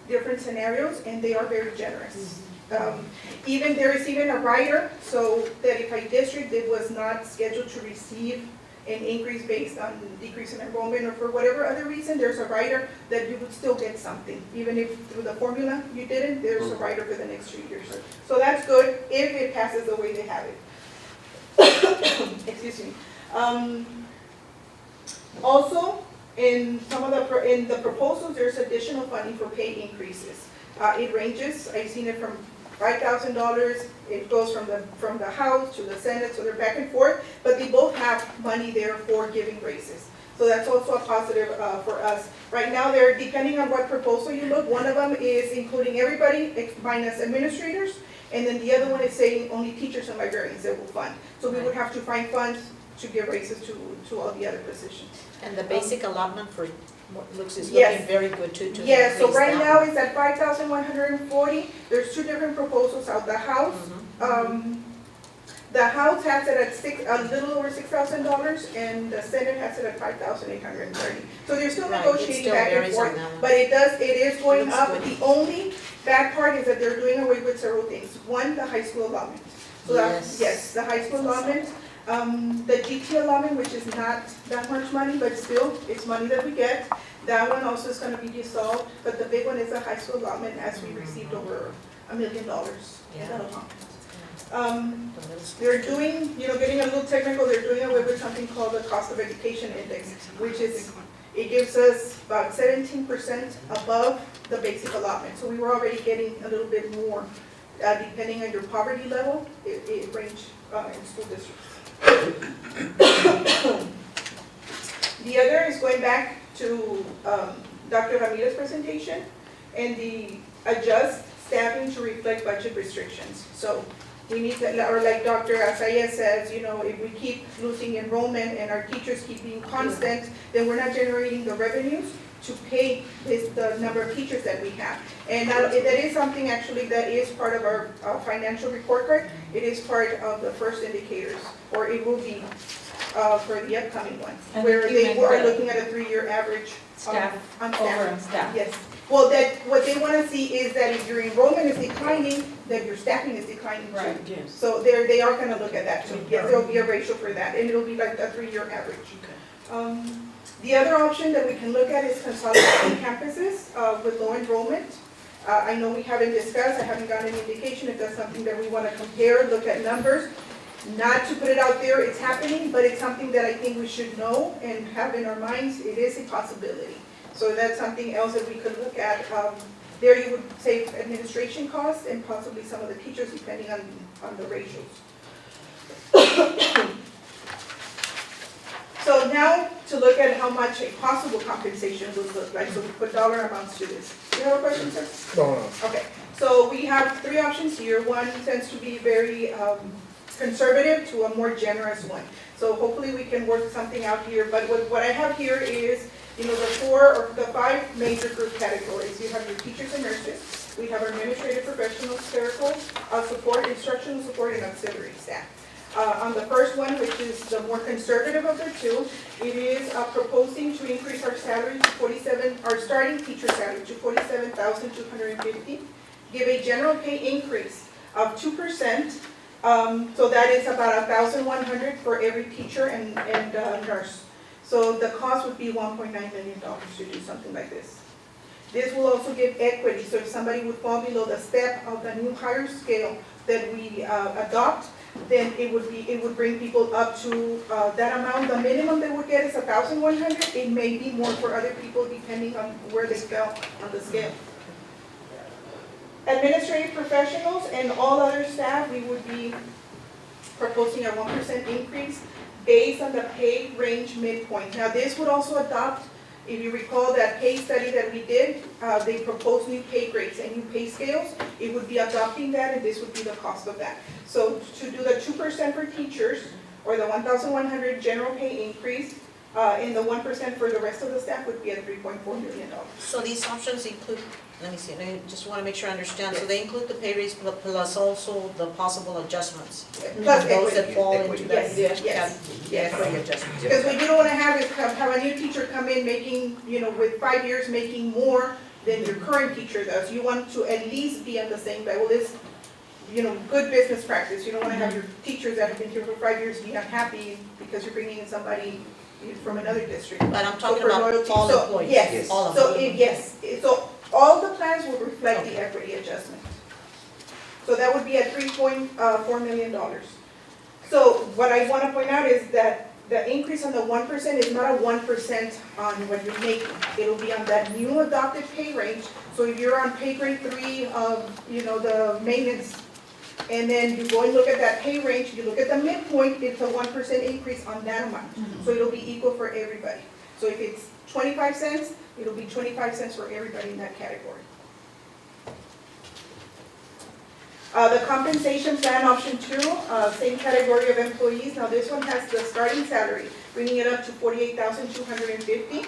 different scenarios, and they are very generous. There is even a rider, so that if a district that was not scheduled to receive an increase based on decrease in enrollment or for whatever other reason, there's a rider that you would still get something. Even if through the formula you didn't, there's a rider for the next 2 years. So that's good if it passes the way they have it. Excuse me. Also, in some of the proposals, there's additional funding for pay increases. It ranges. I've seen it from $5,000. It goes from the House to the Senate, so they're back and forth. But they both have money there for giving raises. So that's also a positive for us. Right now, they're depending on what proposal you look. One of them is including everybody minus administrators, and then the other one is saying only teachers and librarians that will fund. So we would have to find funds to give raises to all the other positions. And the basic allotment for what looks is Yes. looking very good too. Yes, so increase right that now one. it's at 5,140. There's 2 different proposals out. The House, the House has it at a little over $6,000, and the Senate has it at 5,830. So they're still Right, it negotiating still back and varies on forth, that one. but it is going Looks up. good. The only bad part is that they're doing away with several things. One, the high school allotment. So yes, the high school allotment. The GT allotment, which is not that much money, but still, it's money that we get. That one also is going to be dissolved, but the big one is the high school allotment, as we received over $1 million. They're doing, getting a little technical, they're doing away with something called the cost of education index, which is, it gives us about 17% above the basic allotment. So we were already getting a little bit more, depending on your poverty level, it ranged in school districts. The other is going back to Dr. Ramirez's presentation, and the adjust staffing to reflect budget restrictions. So we need to, or like Dr. Asaya says, if we keep losing enrollment and our teachers keep being constant, then we're not generating the revenues to pay the number of teachers that we have. And that is something actually that is part of our financial report card. It is part of the first indicators, or it will be for the upcoming ones, And where you they meant are the looking at a 3-year average Staff, on over staff. on staff. Yes. Well, what they want to see is that if your enrollment is declining, that your staffing is declining too. Right. Yes. So they are going to look at that too. Yes, there will be a ratio for that, and it'll be like a 3-year average. The other option that we can look at is consolidating campuses with low enrollment. I know we haven't discussed, I haven't gotten any indication if that's something that we want to compare, look at numbers. Not to put it out there, it's happening, but it's something that I think we should know and have in our minds. It is a possibility. So that's something else that we could look at. There you would save administration costs and possibly some of the teachers depending on the ratios. So now to look at how much a possible compensation would look like, so we put dollar amounts to this. Do you have a question, sir? No. Okay, so we have 3 options here. One tends to be very conservative to a more generous one. So hopefully we can work something out here, but what I have here is, the 4 or the 5 major group categories. You have your teachers and nurses, we have our administrative professionals, clerical, support, instructional support, and auxiliary staff. On the first one, which is the more conservative of the two, it is proposing to increase our salary to our starting teacher salary to $47,250, give a general pay increase of 2%, so that is about $1,100 for every teacher and nurse. So the cost would be $1.9 million to do something like this. This will also give equity, so if somebody would fall below the step of the new higher scale that we adopt, then it would bring people up to that amount. The minimum they would get is $1,100. It may be more for other people depending on where they fell on the scale. Administrative professionals and all other staff, we would be proposing a 1% increase based on the pay range midpoint. Now this would also adopt, if you recall that pay study that we did, they proposed new pay grades and new pay scales. It would be adopting that, and this would be the cost of that. So to do the 2% for teachers, or the $1,100 general pay increase, and the 1% for the rest of the staff would be at $3.4 million. So these options include, let me see, I just want to make sure I understand. So they include the pay raise plus also the possible adjustments? Plus Those that equity. fall Equity. into that? Yes. Equity adjustments. Because what you don't want to have is have a new teacher come in making, with 5 years making more than your current teacher does. You want to at least be on the same level. This, good business practice. You don't want to have your teachers that have been here for 5 years be unhappy because you're bringing in somebody from another district. But I'm talking So for about loyalty, all so, employees? yes. All of So, them? so all the plans will reflect the equity adjustment. So that would be at $3.4 million. So what I want to point out is that the increase on the 1% is not a 1% on what you're making. It'll be on that new adopted pay range. So if you're on pay grade 3 of, the maintenance, and then you go and look at that pay range, you look at the midpoint, it's a 1% increase on that amount. So it'll be equal for everybody. So if it's 25 cents, it'll be 25 cents for everybody in that category. The compensation plan option 2, same category of employees. Now this one has the starting salary, bringing it up to $48,250.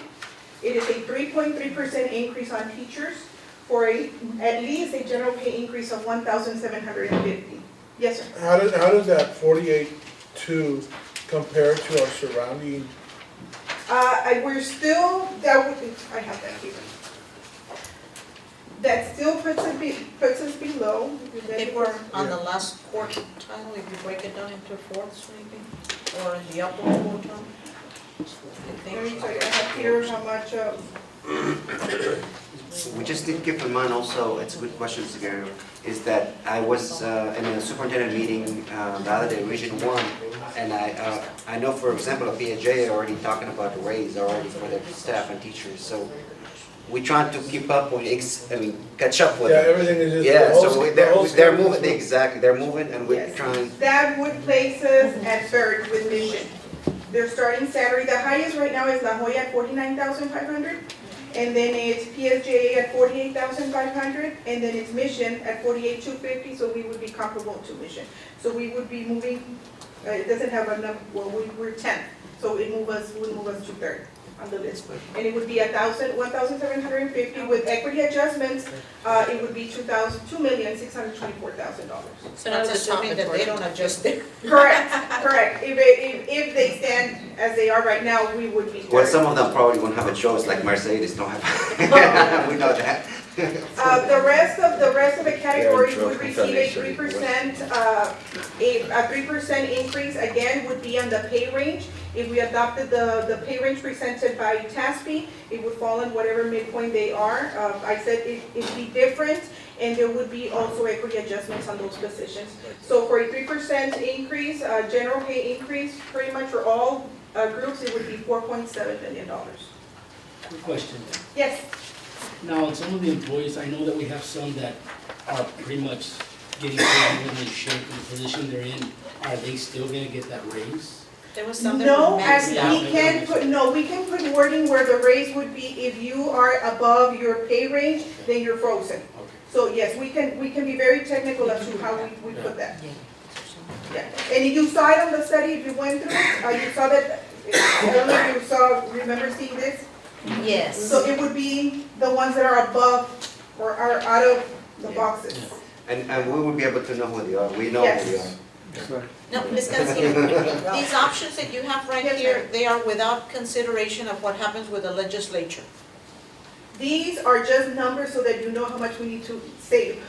It is a 3.3% increase on teachers for at least a general pay increase of $1,750. Yes, sir. How does that 48.2 compare to our surrounding? We're still, I have that here. That still puts us below. They were on the last quartile, if you break it down into fourths maybe, or in the upper quartile. Let me tell you, I have here how much, We just need to keep in mind also, it's a good question, Mr. is that I was in a superintendent meeting the other day, Region 1, and I know, for example, a PHA are already talking about the raise already for their staff and teachers, so we're trying to keep up with, catch up with Yeah, them. everything is just. Yeah, the whole- so the whole they're schedule. moving, exactly, they're moving, and we're Yes. trying. that would place us at third with Mission. Their starting salary, the highest right now is La Jolla at $49,500, and then it's PSJA at $48,500, and then it's Mission at $48,250, so we would be comparable to Mission. So we would be moving, it doesn't have a number, well, we're 10th, so would move us to third on the list. And it would be 1,750. With equity adjustments, it would be $2,624,000. So That's that's assuming that they don't adjust their. Correct. If they stand as they are right now, we would be. Well, some of them probably won't have a choice, like Mercedes don't have, we know that. The rest of the categories would receive a 3%, a 3% increase, again, would be on the pay range. If we adopted the pay range presented by TASB, it would fall in whatever midpoint they are. I said it'd be different, and there would be also equity adjustments on those positions. So for a 3% increase, general pay increase, pretty much for all groups, it would be $4.7 million. Quick question. Yes. Now, on some of the employees, I know that we have some that are pretty much getting paid more than shape in the position they're in. Are they still gonna get that raise? There was some that No, were as maxed out. we can put wording where the raise would be if you are above your pay range, then you're frozen. Okay. So yes, we can be very technical as to how we put that. Yeah, and you saw it on the study, if you went through it, you saw that, I don't know if you remember seeing this? Yes. So it would be the ones that are above or are out of the boxes. And we will be able to know who they are, we know who they are. No, Ms. Garcia, these options that you have right Yes, here, ma'am. they are without consideration of what happens with the legislature. These are just numbers so that you know how much we need to save,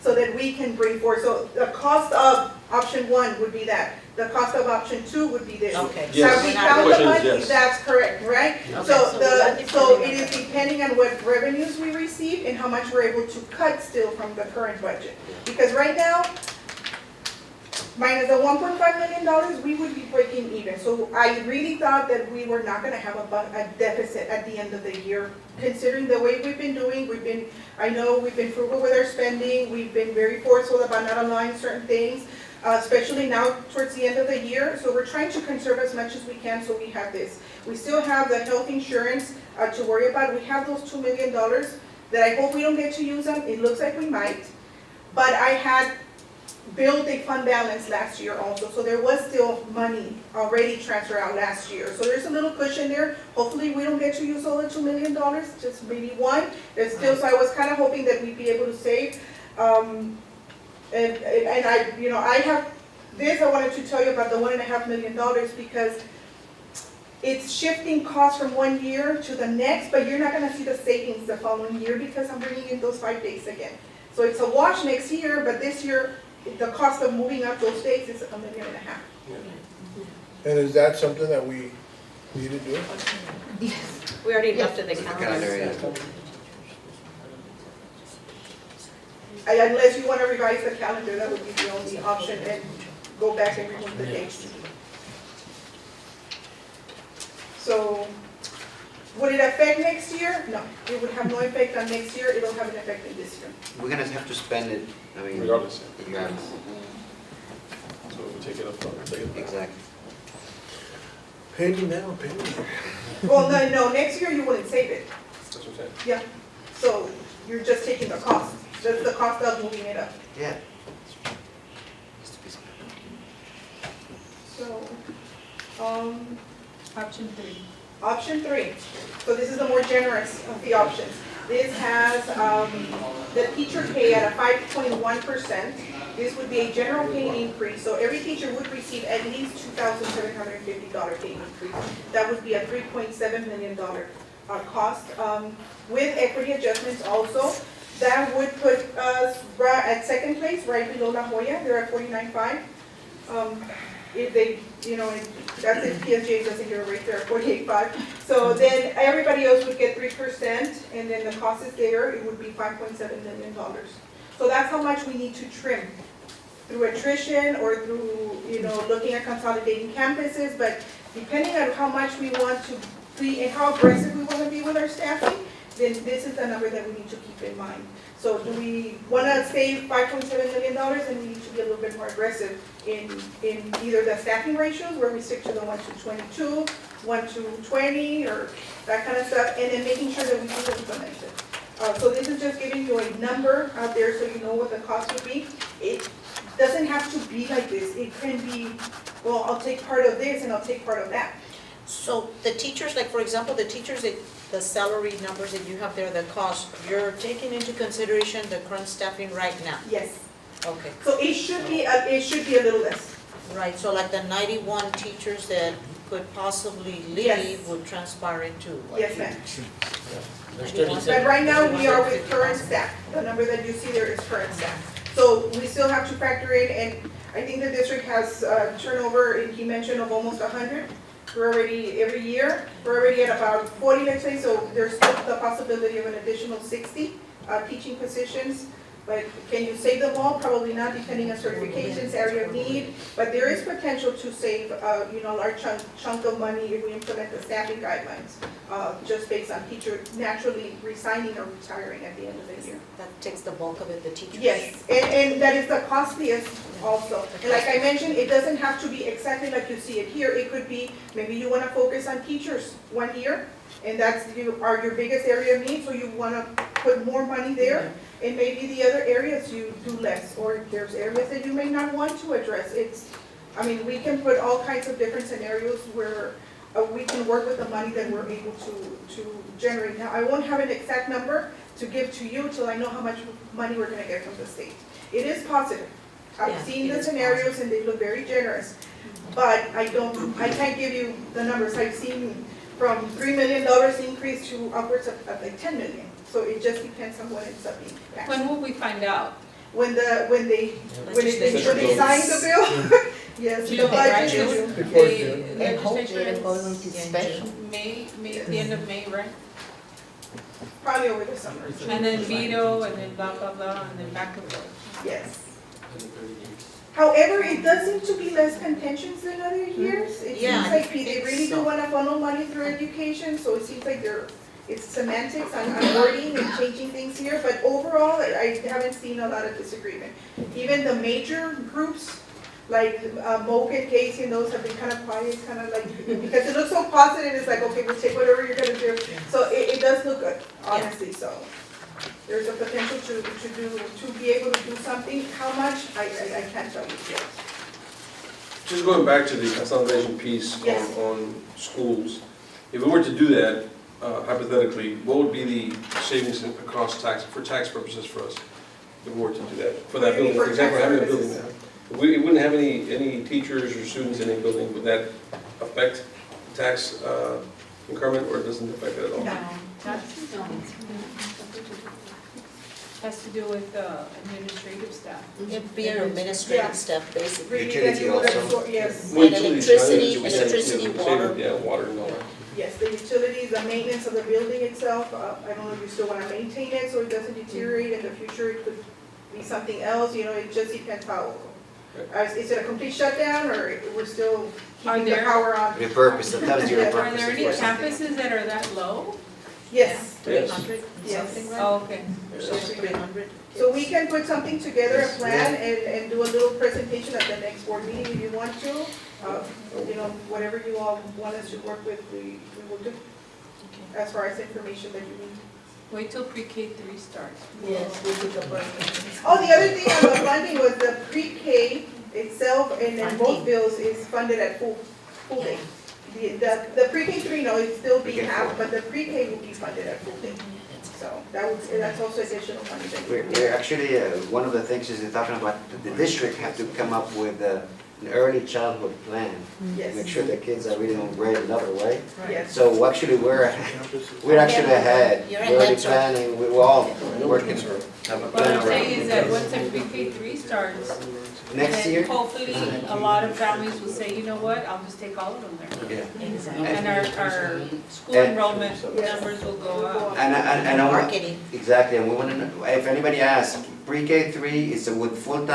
so that we can bring forth. So the cost of option 1 would be that. The cost of option 2 would be this. Okay. Yes. Have we We're not found the Question is money? yes. That's correct, right? Okay. So So we're not so depending it on is depending on what revenues we receive and how much we're able to cut still from the current budget. Because right now, minus the $1.5 million, we would be breaking even. So I really thought that we were not gonna have a deficit at the end of the year. Considering the way we've been doing, I know we've been frugal with our spending, we've been very forceful about not allowing certain things, especially now towards the end of the year. So we're trying to conserve as much as we can, so we have this. We still have the health insurance to worry about. We have those $2 million that I hope we don't get to use them. It looks like we might. But I had built a fund balance last year also, so there was still money already transferred out last year. So there's a little cushion there. Hopefully we don't get to use all the $2 million, just maybe one. There's still, so I was kind of hoping that we'd be able to save. And I have this, I wanted to tell you about the $1.5 million because it's shifting costs from one year to the next, but you're not gonna see the savings the following year because I'm bringing in those 5 days again. So it's a wash next year, but this year, the cost of moving up those days is $1.5 million. And is that something that we need to do? We already adopted the Calendar, calendar. yeah. Unless you want to revise the calendar, that would be the only option, and go back and remove the dates. So, would it affect next year? No, it would have no effect on next year, it'll have an effect in this year. We're gonna have to spend it, I mean. Regardless. Regardless, So we take it up, take it back. exactly. Pay me now, pay me. Well, no, next year you wouldn't save it, That's what I'm saying. yeah, so you're just taking the cost, that's the cost of moving it up. Yeah. So, Option 3. option 3, so this is the more generous of the options. This has the teacher pay at a 5.1%. This would be a general pay increase, so every teacher would receive at least $2,750 pay increase. That would be a $3.7 million cost. With equity adjustments also, that would put us right at second place, right below La Jolla. They're at 49.5. If they, that's if PSJ doesn't get a rate, they're at 48.5. So then everybody else would get 3%, and then the cost is there, it would be $5.7 million. So that's how much we need to trim through attrition or through, looking at consolidating campuses, but depending on how much we want to be and how aggressive we want to be with our staffing, then this is the number that we need to keep in mind. So do we want to save $5.7 million, and we need to be a little bit more aggressive in either the staffing ratios, where we stick to the 1-to-22, 1-to-20, or that kind of stuff, and then making sure that we do implement it. So this is just giving you a number out there so you know what the cost would be. It doesn't have to be like this. It can be, well, I'll take part of this and I'll take part of that. So the teachers, like for example, the teachers, the salary numbers that you have there, the cost, you're taking into consideration the current staffing right now? Yes, Okay, so it should be a little less. right, so like the 91 teachers that could possibly Yes. leave would transpire into what? Yes, ma'am. There's 91. 37. But right now, we are with current staff. The number that you see there is current staff. So we still have to factor in, and I think the district has turnover, and he mentioned, of almost 100. We're already, every year, we're already at about 40, let's say, so there's still the possibility of an additional 60 teaching positions. But can you save them all? Probably not, depending on certifications, area of need. But there is potential to save, a large chunk of money if we implement the staffing guidelines, just based on teachers naturally resigning or retiring at the end of the year. That takes the bulk of it, the teachers? Yes, and that is the costliest also. And like I mentioned, it doesn't have to be exactly like you see it here. It could be, maybe you want to focus on teachers 1 year, and that's your biggest area of need, so you want to put more money there. And maybe the other areas you do less, or there's areas that you may not want to address. We can put all kinds of different scenarios where we can work with the money that we're able to generate. Now, I won't have an exact number to give to you till I know how much money we're gonna get from the state. It is positive. I've Yeah, seen it the is scenarios and they look very generous, but I can't give you the numbers. I've seen from $3 million increase to upwards of like 10 million. So it just depends on what ends up being passed. When will we find out? When they Legislature sign the bill, yes, the June, right? budget is June. Before The June. And hopefully legislature it'll go is into special. May, the end of May, right? Probably over the summer, And then veto, and then blah, blah, blah, and then back and forth. yes. However, it does seem to be less contentious than other years. It Yeah, seems like I they think really do so. want to funnel money through education, so it seems like it's semantics on wording and changing things here, but overall, I haven't seen a lot of disagreement. Even the major groups, like MOC and Casey, and those have been kind of quiet, kind of like, because it looks so positive, it's like, okay, we'll take whatever you're gonna do. So it does look good, honestly, so. There's a potential to be able to do something. How much, I can't tell you yet. Just going back to the consolidation piece Yes. on schools, if we were to do that, hypothetically, what would be the savings across for tax purposes for us? If we were to do that, for that building, for example, having a building now. If we wouldn't have any teachers or students in a building, would that affect tax increment, or it doesn't affect it at all? No. Has to do with administrative staff. It'd be an administrative staff, basically. Really, Utility that you would also. absorb- Yes, Well, And utilities, electricity, we said, electricity, we say, water. Yeah, water and all that. yes, the utilities, the maintenance of the building itself, I don't know if you still want to maintain it so it doesn't deteriorate in the future. It could be something else, it just depends how. Is it a complete shutdown, or we're still keeping the there- power on? Repurpose, that was your Are Are there any repurpose. campuses that are that low? Yes, 300, Yes. something like Oh, okay. that. 300. so we can put something together, a plan, and do a little presentation at the next board meeting if you want to. Whatever you all want us to work with, we will do, as far as information that you need. Wait till pre-K3 starts. Yes, we do the budget. Oh, the other thing on the funding was the pre-K itself, and then both Funding. bills is funded at full day. The pre-K 3, no, it's still being Pre-K half, 4. but the pre-K will be funded at full day. So that's also additional money that you We're actually, one of the things is they're talking about, the district have to come up with an early childhood plan. Yes. Make sure the kids are really on grade level, right? Yes. So actually, we're actually ahead. You're We're already ahead, sir. planning, we're all working. Have a What plan I'm saying is that around. once the pre-K3 starts, Next then year? hopefully a lot of families will say, you know what, I'll just take all of them there. Yeah. Exactly. And our school And- enrollment Yes. numbers will go up. And I want, Marketing. exactly, and we want to know, if anybody asks, pre-K 3 is with fully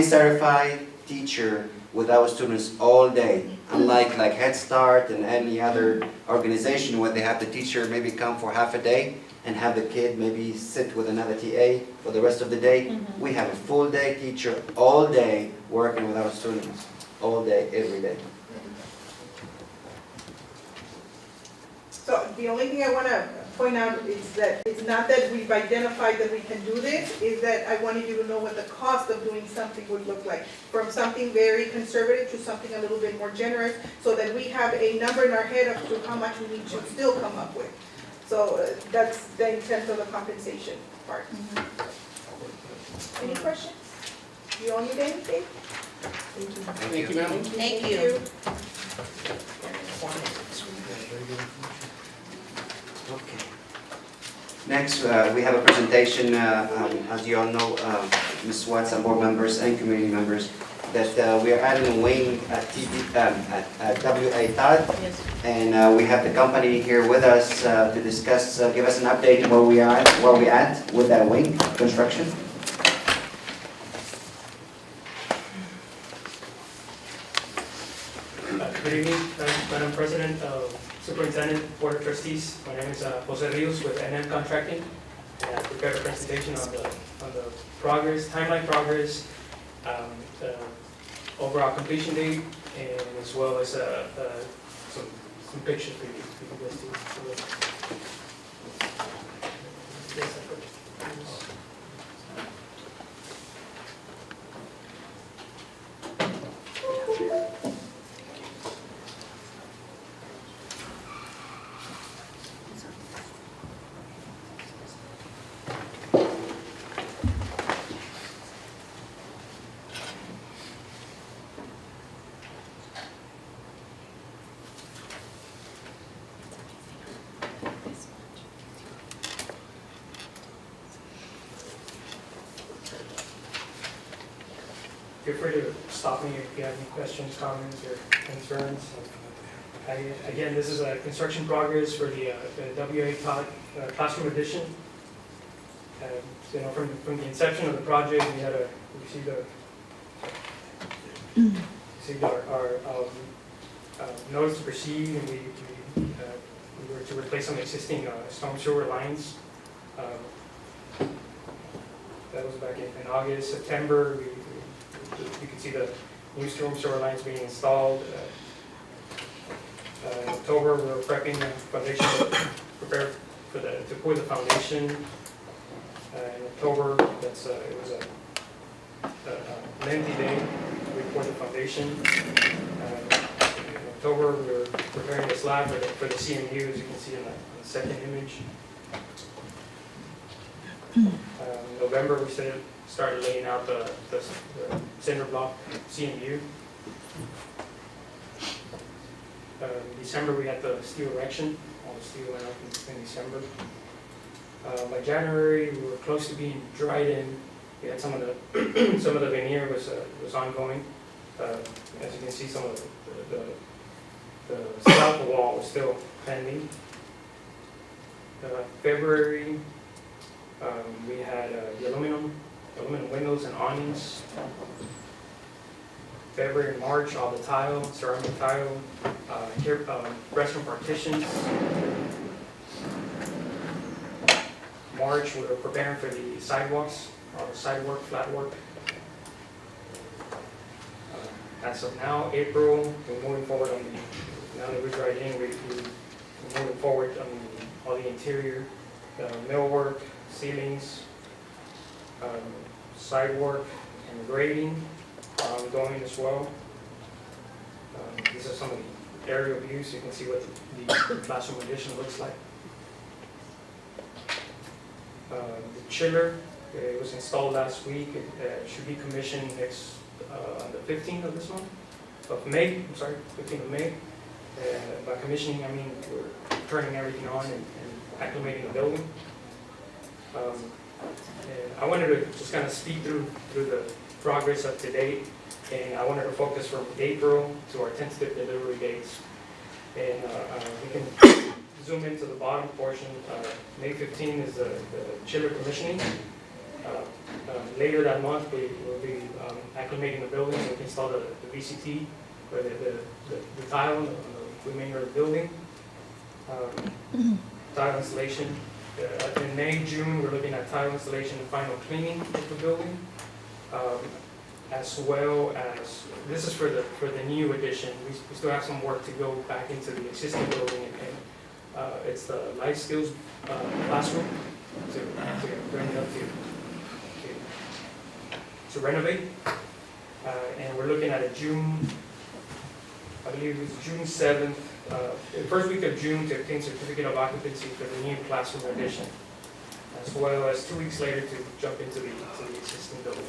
certified teacher with our students all day. Unlike like Head Start and any other organization where they have the teacher maybe come for half a day and have the kid maybe sit with another TA for the rest of the day. We have a full day teacher all day working with our students, all day, every day. So the only thing I want to point out is that it's not that we've identified that we can do this, is that I wanted you to know what the cost of doing something would look like. From something very conservative to something a little bit more generous, so that we have a number in our head as to how much we need to still come up with. So that's the intent of the compensation part. Any questions? You all need anything? Thank you, ma'am. Thank you. Okay. Next, we have a presentation, as you all know, Ms. Watts and board members and community members, that we are adding a wing at WA Todd. Yes. And we have the company here with us to discuss, give us an update where we are, where we at with that wing construction. Good evening, Madam President, Superintendent, Board of Trustees. My name is Jose Rios with NM Contracting. And I prepared a presentation on the progress, timeline progress, the overall completion date, and as well as some pictures for you guys to. Feel free to stop me if you have any questions, comments, or concerns. Again, this is a construction progress for the WA Todd classroom addition. You know, from the inception of the project, we received our notice to proceed, and we were to replace some existing storm sewer lines. That was back in August. September, you can see the new storm sewer lines being installed. In October, we were prepping the foundation, prepare for to pour the foundation. In October, it was a lengthy day. We poured the foundation. In October, we were preparing the slab for the CMU, as you can see in the second image. November, we started laying out the cinder block CMU. December, we had the steel erection. All the steel went up in December. By January, we were close to being dried in. We had some of the veneer was ongoing. As you can see, some of the south wall was still pending. February, we had the aluminum windows and awnings. February and March, all the tile, ceramic tile, restroom partitions. March, we were preparing for the sidewalks, all the sidewalk, flat work. As of now, April, we're moving forward on now that we're dried in, we're moving forward on all the interior, millwork, ceilings, sidewalk, and grading ongoing as well. These are some of the aerial views. You can see what the classroom addition looks like. The chiller, it was installed last week. It should be commissioned on the 15th of this month, of May, I'm sorry, 15th of May. By commissioning, I mean we're turning everything on and acclimating the building. And I wanted to just kind of speed through the progress up to date, and I wanted to focus from April to our tentative delivery dates. And we can zoom into the bottom portion. May 15 is the chiller commissioning. Later that month, we will be acclimating the building. We can install the VCT, or the tile on the remainder of the building. Tile installation. In May, June, we're looking at tile installation and final cleaning of the building. As well as, this is for the new addition. We still have some work to go back into the existing building and It's the life skills classroom to bring it up to renovate. And we're looking at a June, I believe it's June 7th, the first week of June to obtain certificate of occupancy for the new classroom addition, as well as 2 weeks later to jump into the existing building.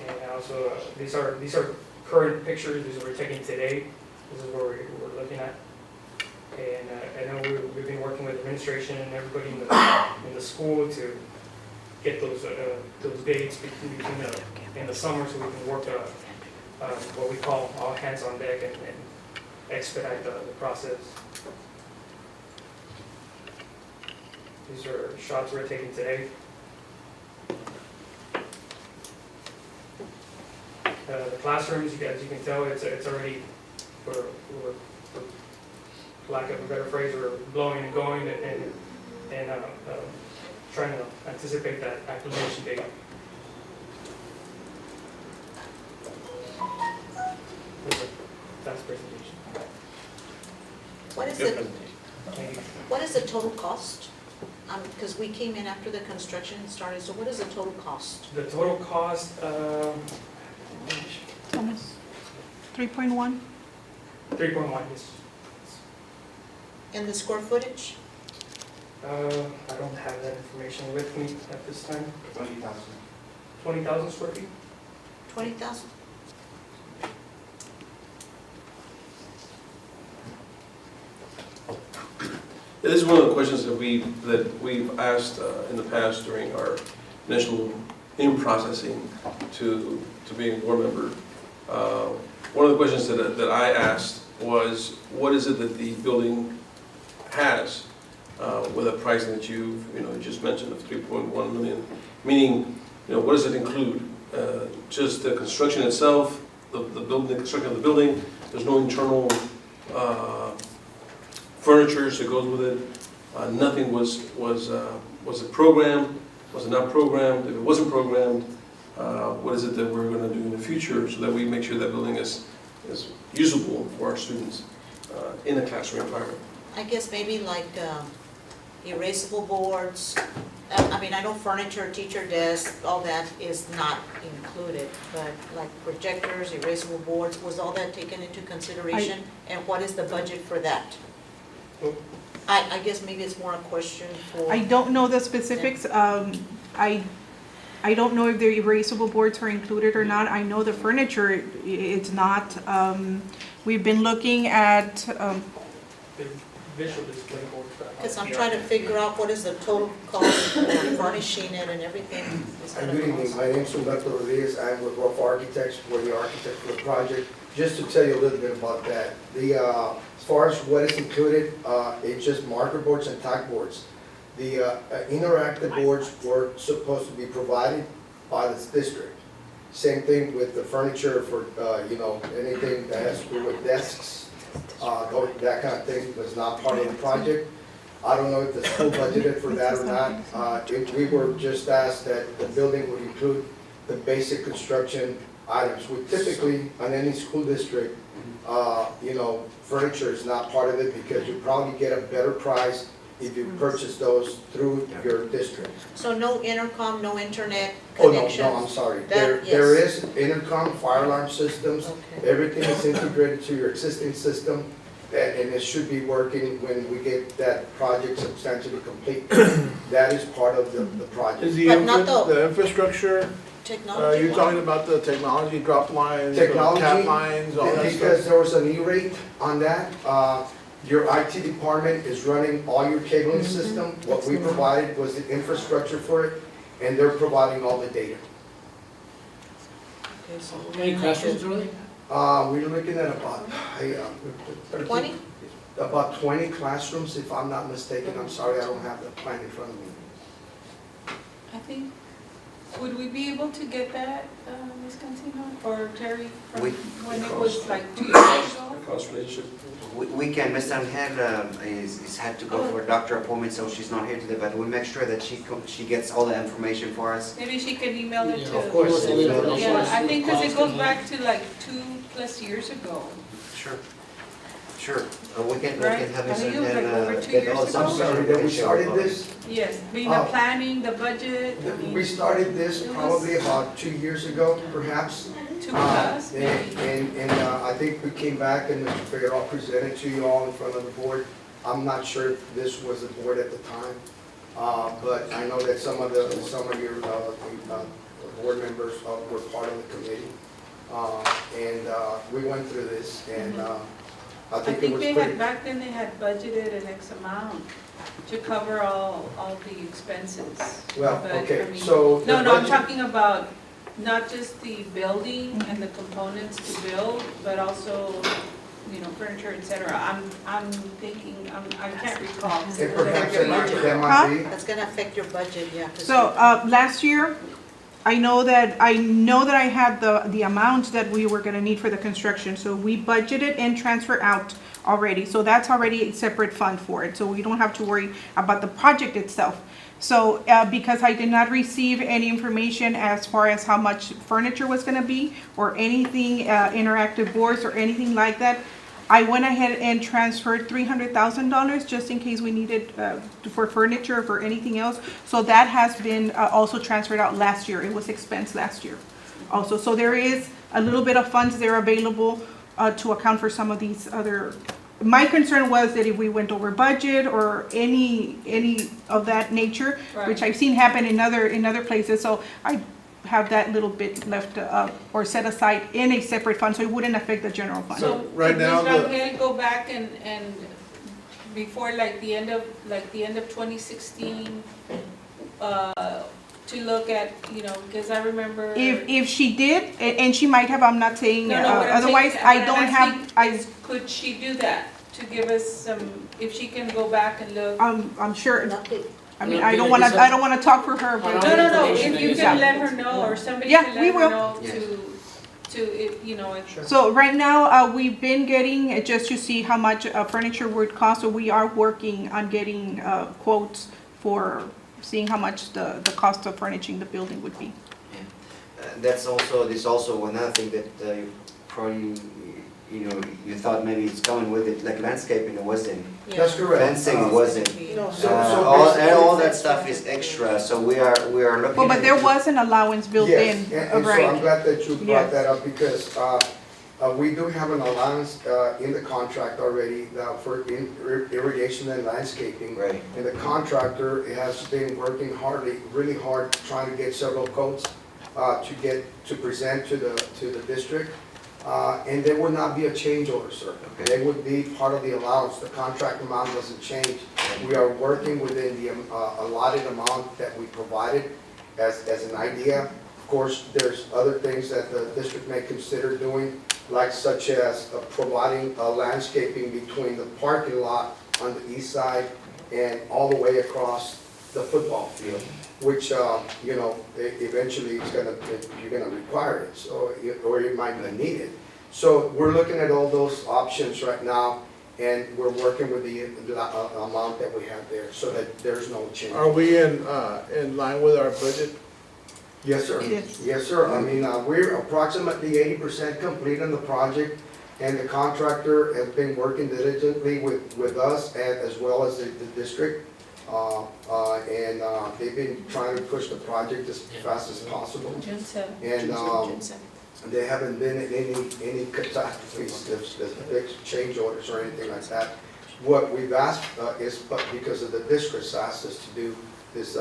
And also, these are current pictures. These were taken today. This is where we're looking at. And I know we've been working with administration and everybody in the school to get those dates in the summer so we can work what we call all hands on deck and expedite the process. These are shots we're taking today. The classrooms, as you can tell, it's already, for lack of a better phrase, we're blowing and going and trying to anticipate that acclimation date. That's presentation. What is Good it, presentation. Thank you. what is the total cost? Because we came in after the construction started, so what is the total cost? The total cost, Thomas, 3.1? 3.1 is, And the square footage? I don't have that information with me at this time. 20,000. 20,000 square feet? 20,000? This is one of the questions that we've asked in the past during our initial in-processing to being a board member. One of the questions that I asked was, what is it that the building has with a pricing that you just mentioned of 3.1 million? Meaning, what does it include? Just the construction itself, the construction of the building. There's no internal furniture that goes with it. Nothing was it programmed? Was it not programmed? If it wasn't programmed, what is it that we're going to do in the future so that we make sure that building is usable for our students in a classroom environment? I guess maybe like erasable boards. I know furniture, teacher desks, all that is not included, but like projectors, erasable boards, was all that taken into consideration? And what is the budget for that? I guess maybe it's more a question for. I don't know the specifics. I don't know if the erasable boards are included or not. I know the furniture, it's not. We've been looking at, The visual display board. Because I'm trying to figure out what is the total cost for furnishing it and everything. It's gonna Good evening, cost. my name is Humberto Rodriguez, I'm with Rough Architects, we're the architect for the project. Just to tell you a little bit about that, as far as what is included, it's just marker boards and tack boards. The interactive boards were supposed to be provided by the district. Same thing with the furniture for, anything that has to do with desks, that kind of thing was not part of the project. I don't know if the school budgeted for that or not. We were just asked that the building would include the basic construction items. We typically, on any school district, furniture is not part of it because you probably get a better price if you purchase those through your district. So no intercom, no internet Oh, connection? no, I'm sorry. That- There yes. is intercom, fire alarm systems. Okay. Everything is integrated to your existing system, and it should be working when we get that project substantially complete. That is part of the project. Is the But not the infrastructure, Technology? you're talking about the technology, drop lines, Technology, tap lines, all that because stuff? there was an E-rate on that. Your IT department is running all your cabling system. What we provided was the infrastructure for it, and they're providing all the data. Okay, so How many classrooms are there? We're looking at about, 20? About 20 classrooms, if I'm not mistaken. I'm sorry, I don't have the plan in front of me. I think, would we be able to get that, Ms. Cancino or Terry, from We- when it was like 2 years ago? Cost relationship. We can, Ms. Angel is had to go for a doctor appointment, so she's not here today, but we make sure that she gets all the information for us. Maybe she can email it Yeah, to. of course, all the information. Yeah, I think because it Cost goes and back to like 2+ years ago. Sure. Sure, we can Right. have I Mr. think it was like over 2 get years all ago. some I'm sorry information that we we can share started about it. this. Yes, being the Oh. planning, the budget, I mean, We started this probably about 2 years ago, perhaps. 2 plus, maybe. And I think we came back and Mr. Figueroa presented to you all in front of the board. I'm not sure if this was the board at the time, but I know that some of your board members were part of the committee. And we went through this and I I think it think was they pretty. had, back then they had budgeted an X amount to cover all the expenses. Well, But, I okay, mean- so. the No, I'm budget- talking about not just the building and the components to build, but also, furniture, et cetera. I'm thinking, I can't recall. And perhaps that might be. That's gonna affect your budget, yeah. 'cause So, last year, I know that I had the amounts that we were gonna need for the construction, so we budgeted and transferred out already, so that's already a separate fund for it, so we don't have to worry about the project itself. So, because I did not receive any information as far as how much furniture was gonna be, or anything, interactive boards or anything like that, I went ahead and transferred $300,000 just in case we needed, for furniture, for anything else. So that has been, also transferred out last year. It was expensed last year also. So there is a little bit of funds there available, to account for some of these other. My concern was that if we went over budget or any of that nature, which Right. I've seen happen in other places, so I have that little bit left, or set aside in a separate fund, so it wouldn't affect the general fund. So, right did now, Ms. the- Rangel go back and before the end of 2016, to look at, because I remember. If she did, and she might have, I'm not saying, No, what I'm otherwise, saying- I what don't I'm have, asking is, could she do that, to give us some, if she can go back and look? I'm sure, an update. I mean, I don't wanna talk for her, but. No, information if you that can you let her know, or somebody Yeah, can we let her will. know Yes. So right now, we've been getting, just to see how much furniture would cost, so we are working on getting quotes for seeing how much the cost of furnishing the building would be. There's also another thing that you probably, you thought maybe it's coming with it, like landscaping, it wasn't. That's correct. Fencing wasn't. No. So All that stuff is extra, so we are looking. Well, but there at- was an allowance built in, Yes, and so I'm right? glad that you Yes. brought that up because we do have an allowance in the contract already for irrigation and landscaping. Right. And the contractor has been working really hard, trying to get several quotes to present to the district. And there would not be a change order, sir. Okay. They would be part of the allowance. The contract amount doesn't change. We are working within the allotted amount that we provided as an idea. Of course, there's other things that the district may consider doing, like such as providing landscaping between the parking lot on the east side and all the way across the football field, which, eventually you're gonna require it, so, or you might not need it. So we're looking at all those options right now, and we're working with the amount that we have there, so that there's no change. Are we in line with our budget? Yes, sir. Yes. Yes, sir. I mean, we're approximately 80% complete on the project, and the contractor has been working diligently with us as well as the district. And they've been trying to push the project as fast as possible. June 7th. And June 7th. there haven't been any catastrophes, big change orders or anything like that. What we've asked is, because of the district's asked us to do this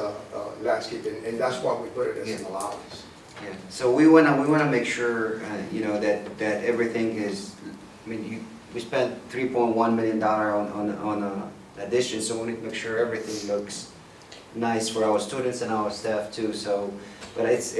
landscaping, and that's why we put it as an allowance. Yeah, so we wanna make sure, that everything is, we spent $3.1 million on addition, so we need to make sure everything looks nice for our students and our staff too, so, but it's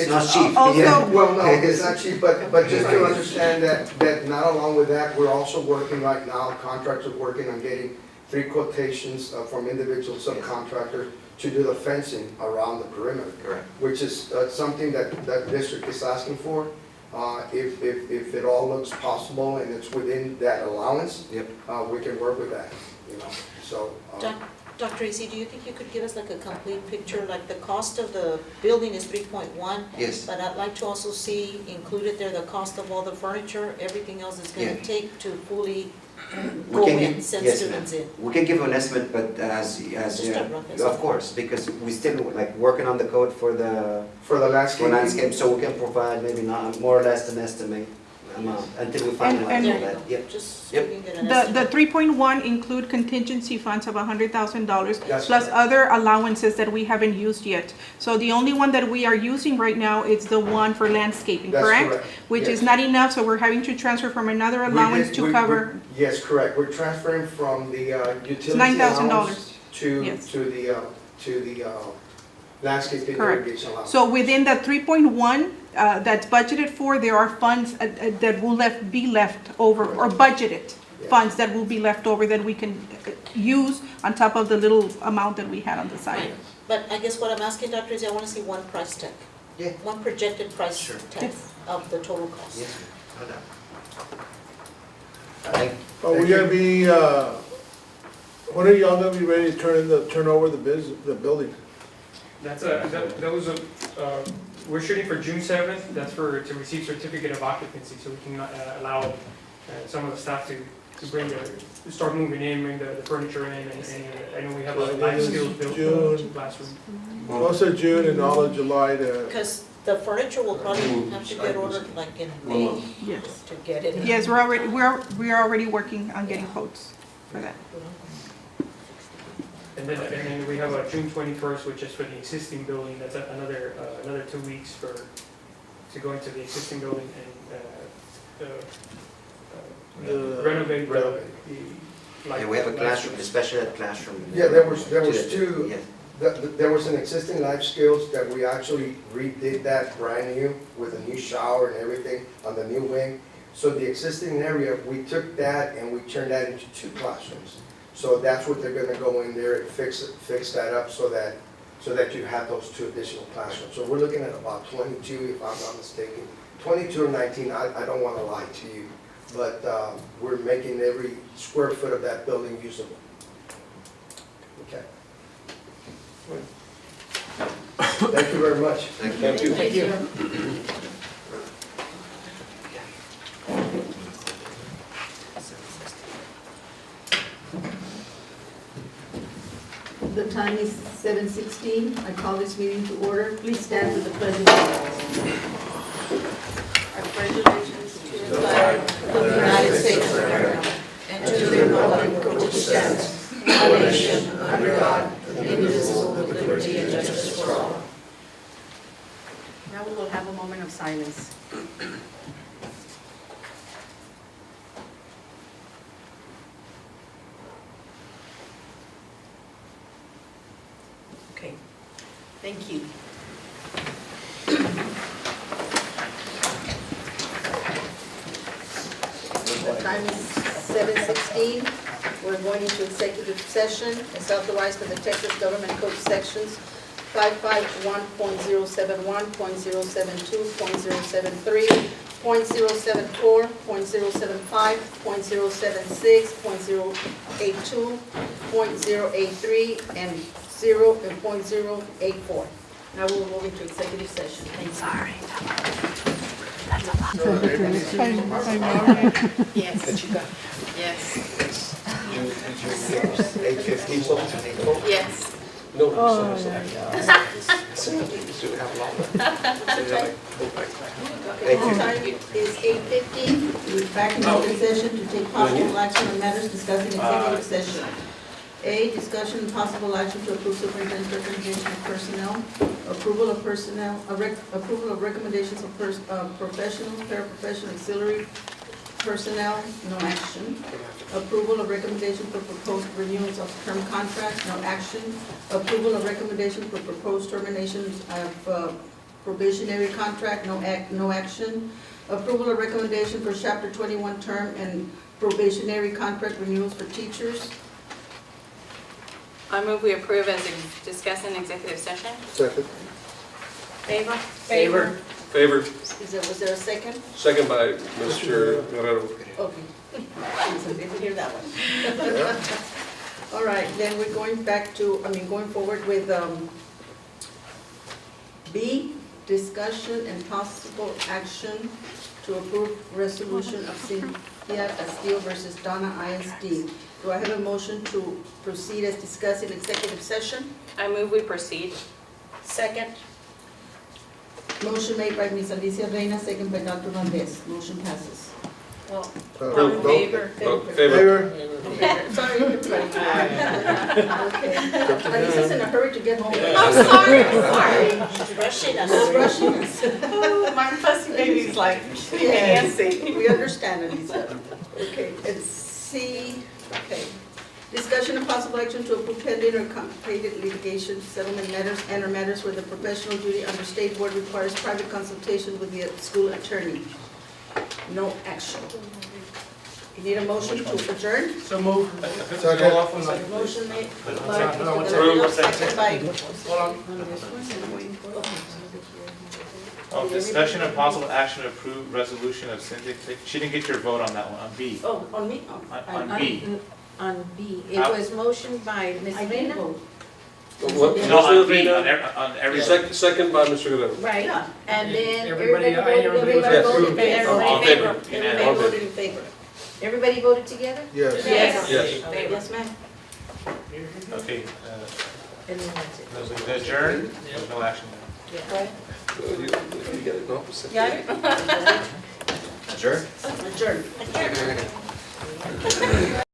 not cheap. Also- yeah. Well, no, it's not cheap, but just to understand that not along with that, we're also working right now, contractors are working on getting 3 quotations from individual subcontractors to do the fencing around the perimeter, Correct. which is something that district is asking for. If it all looks possible and it's within that allowance, Yep. we can work with that, so. Dr. AC, do you think you could give us like a complete picture, like the cost of the building is 3.1? Yes. But I'd like to also see included there the cost of all the furniture, everything else it's Yeah. gonna take to fully We go can in, give- send yes, students in. We can give you an estimate, but Just a rough estimate. of course, because we still like working on the code for the For the landscape. landscape, so we can provide maybe not, more or less an estimate amount until we finalize and- all that, yep. Just so Yep. we can get an The estimate. 3.1 include contingency funds of $100,000 That's plus correct. other allowances that we haven't used yet. So the only one that we are using right now is the one for landscaping, That's correct? correct. Which is Yes. not enough, so we're having to transfer from another We allowance did- to we- cover. Yes, correct. We're transferring from the utility $9,000. allowance Yes. to the landscaping Correct. irrigation allowance. So within that 3.1 that's budgeted for, there are funds that will be left over, or budgeted Yeah. funds that will be left over that we can use on top of the little amount that we had on the side. But I guess what I'm asking, Doctor, is I wanna see one price tag. Yeah. One projected price Sure. tag of the total cost. Yes, no doubt. Thank- Are we gonna be, when are y'all gonna be ready to turn over the building? That's that was we're shooting for June 7th, that's to receive certificate of occupancy, so we can allow some of the staff to start moving in, bring the furniture in, and I know we have a life skills built June. classroom. Most of June and all of July to, Because the furniture will probably have to get ordered like in May Yes. to get it. Yes, we are already working on getting quotes for that. And then we have June 21st, which is for the existing building, that's another 2 weeks to go into the existing building and renovate the. Yeah, we have a classroom, a special ed classroom. Yeah, there was two, Yeah. there was an existing life skills that we actually redid that brand new with a new shower and everything on the new wing. So the existing area, we took that and we turned that into 2 classrooms. So that's what they're gonna go in there and fix that up so that you have those 2 additional classrooms. So we're looking at about 22, if I'm not mistaken, 22 or 19, I don't wanna lie to you. But we're making every square foot of that building usable. Okay. Thank you very much. Thank you. Thank you. The time is 7:16. I call this meeting to order. Please stand for the pledge of allegiance. I pledge allegiance to the flag of the United States of America and to the republic which stands, one nation, under God, indivisible, with liberty and justice for all. Now we will have a moment of silence. Okay. Thank you. The time is 7:16. We're going into executive session as authorized by the Texas Government Code sections 551.071, .072, .073, .074, .075, .076, .082, .083, and .084. Now we'll move into executive session. Thanks. Sorry. Yes. Yes. 8:15, Yes. No. Okay, the time is 8:15. We're back in open session to take possible action on matters discussed in executive session. A, discussion and possible action to approve superintendent's recommendation of personnel, approval of personnel, approval of recommendations of professionals, paraprofessional, auxiliary personnel, no action. Approval of recommendation for proposed renewals of term contracts, no action. Approval of recommendation for proposed terminations of probationary contract, no action. Approval of recommendation for Chapter 21 term and probationary contract renewals for teachers. I move we approve as discussed in executive session. second. Favor? Favor. Was there a second? Second by Mr. Guerrero. Okay. I didn't hear that one. All right, then we're going back to, going forward with B, discussion and possible action to approve resolution of Cynthia Castillo versus Donna ISD. Do I have a motion to proceed as discussed in executive session? I move we proceed. Second. Motion made by Ms. Alicia Reina, second by Dr. Valdez. Motion passes. Well, Vote, all in vote. favor? Favor. Sorry. Okay. Alicia's in a hurry to get home. I'm sorry. She's rushing us. She's rushing us. Oh, my fussy baby's like, fancy. We understand, Alicia. Okay, and C, okay. Discussion of possible action to approve pending or completed litigation, settlement matters, and or matters where the professional duty under state board requires private consultation with the school attorney. No action. You need a motion to adjourn? So move. Motion made by Approve. Mr. Delgado, second by. Oh, discussion and possible action to approve resolution of Cynthia, she didn't get your vote on that one, on B. Oh, on me? Oh, On B. On B, it was motioned by Ms. I didn't Reina. vote. What, No, on Mr. B, Reina? on every. Second by Mr. Guerrero. Right, Yeah. and then Everybody, everybody Everybody Yes. voted in favor. Everybody All in favor? Everybody Unanimous. voted in favor. Everybody voted together? Yes. Yes. Yes. Yes, ma'am. Okay, And then that's it. those are adjourned, there's no action now. You get it, no? Yeah. Adjourn? Adjourn.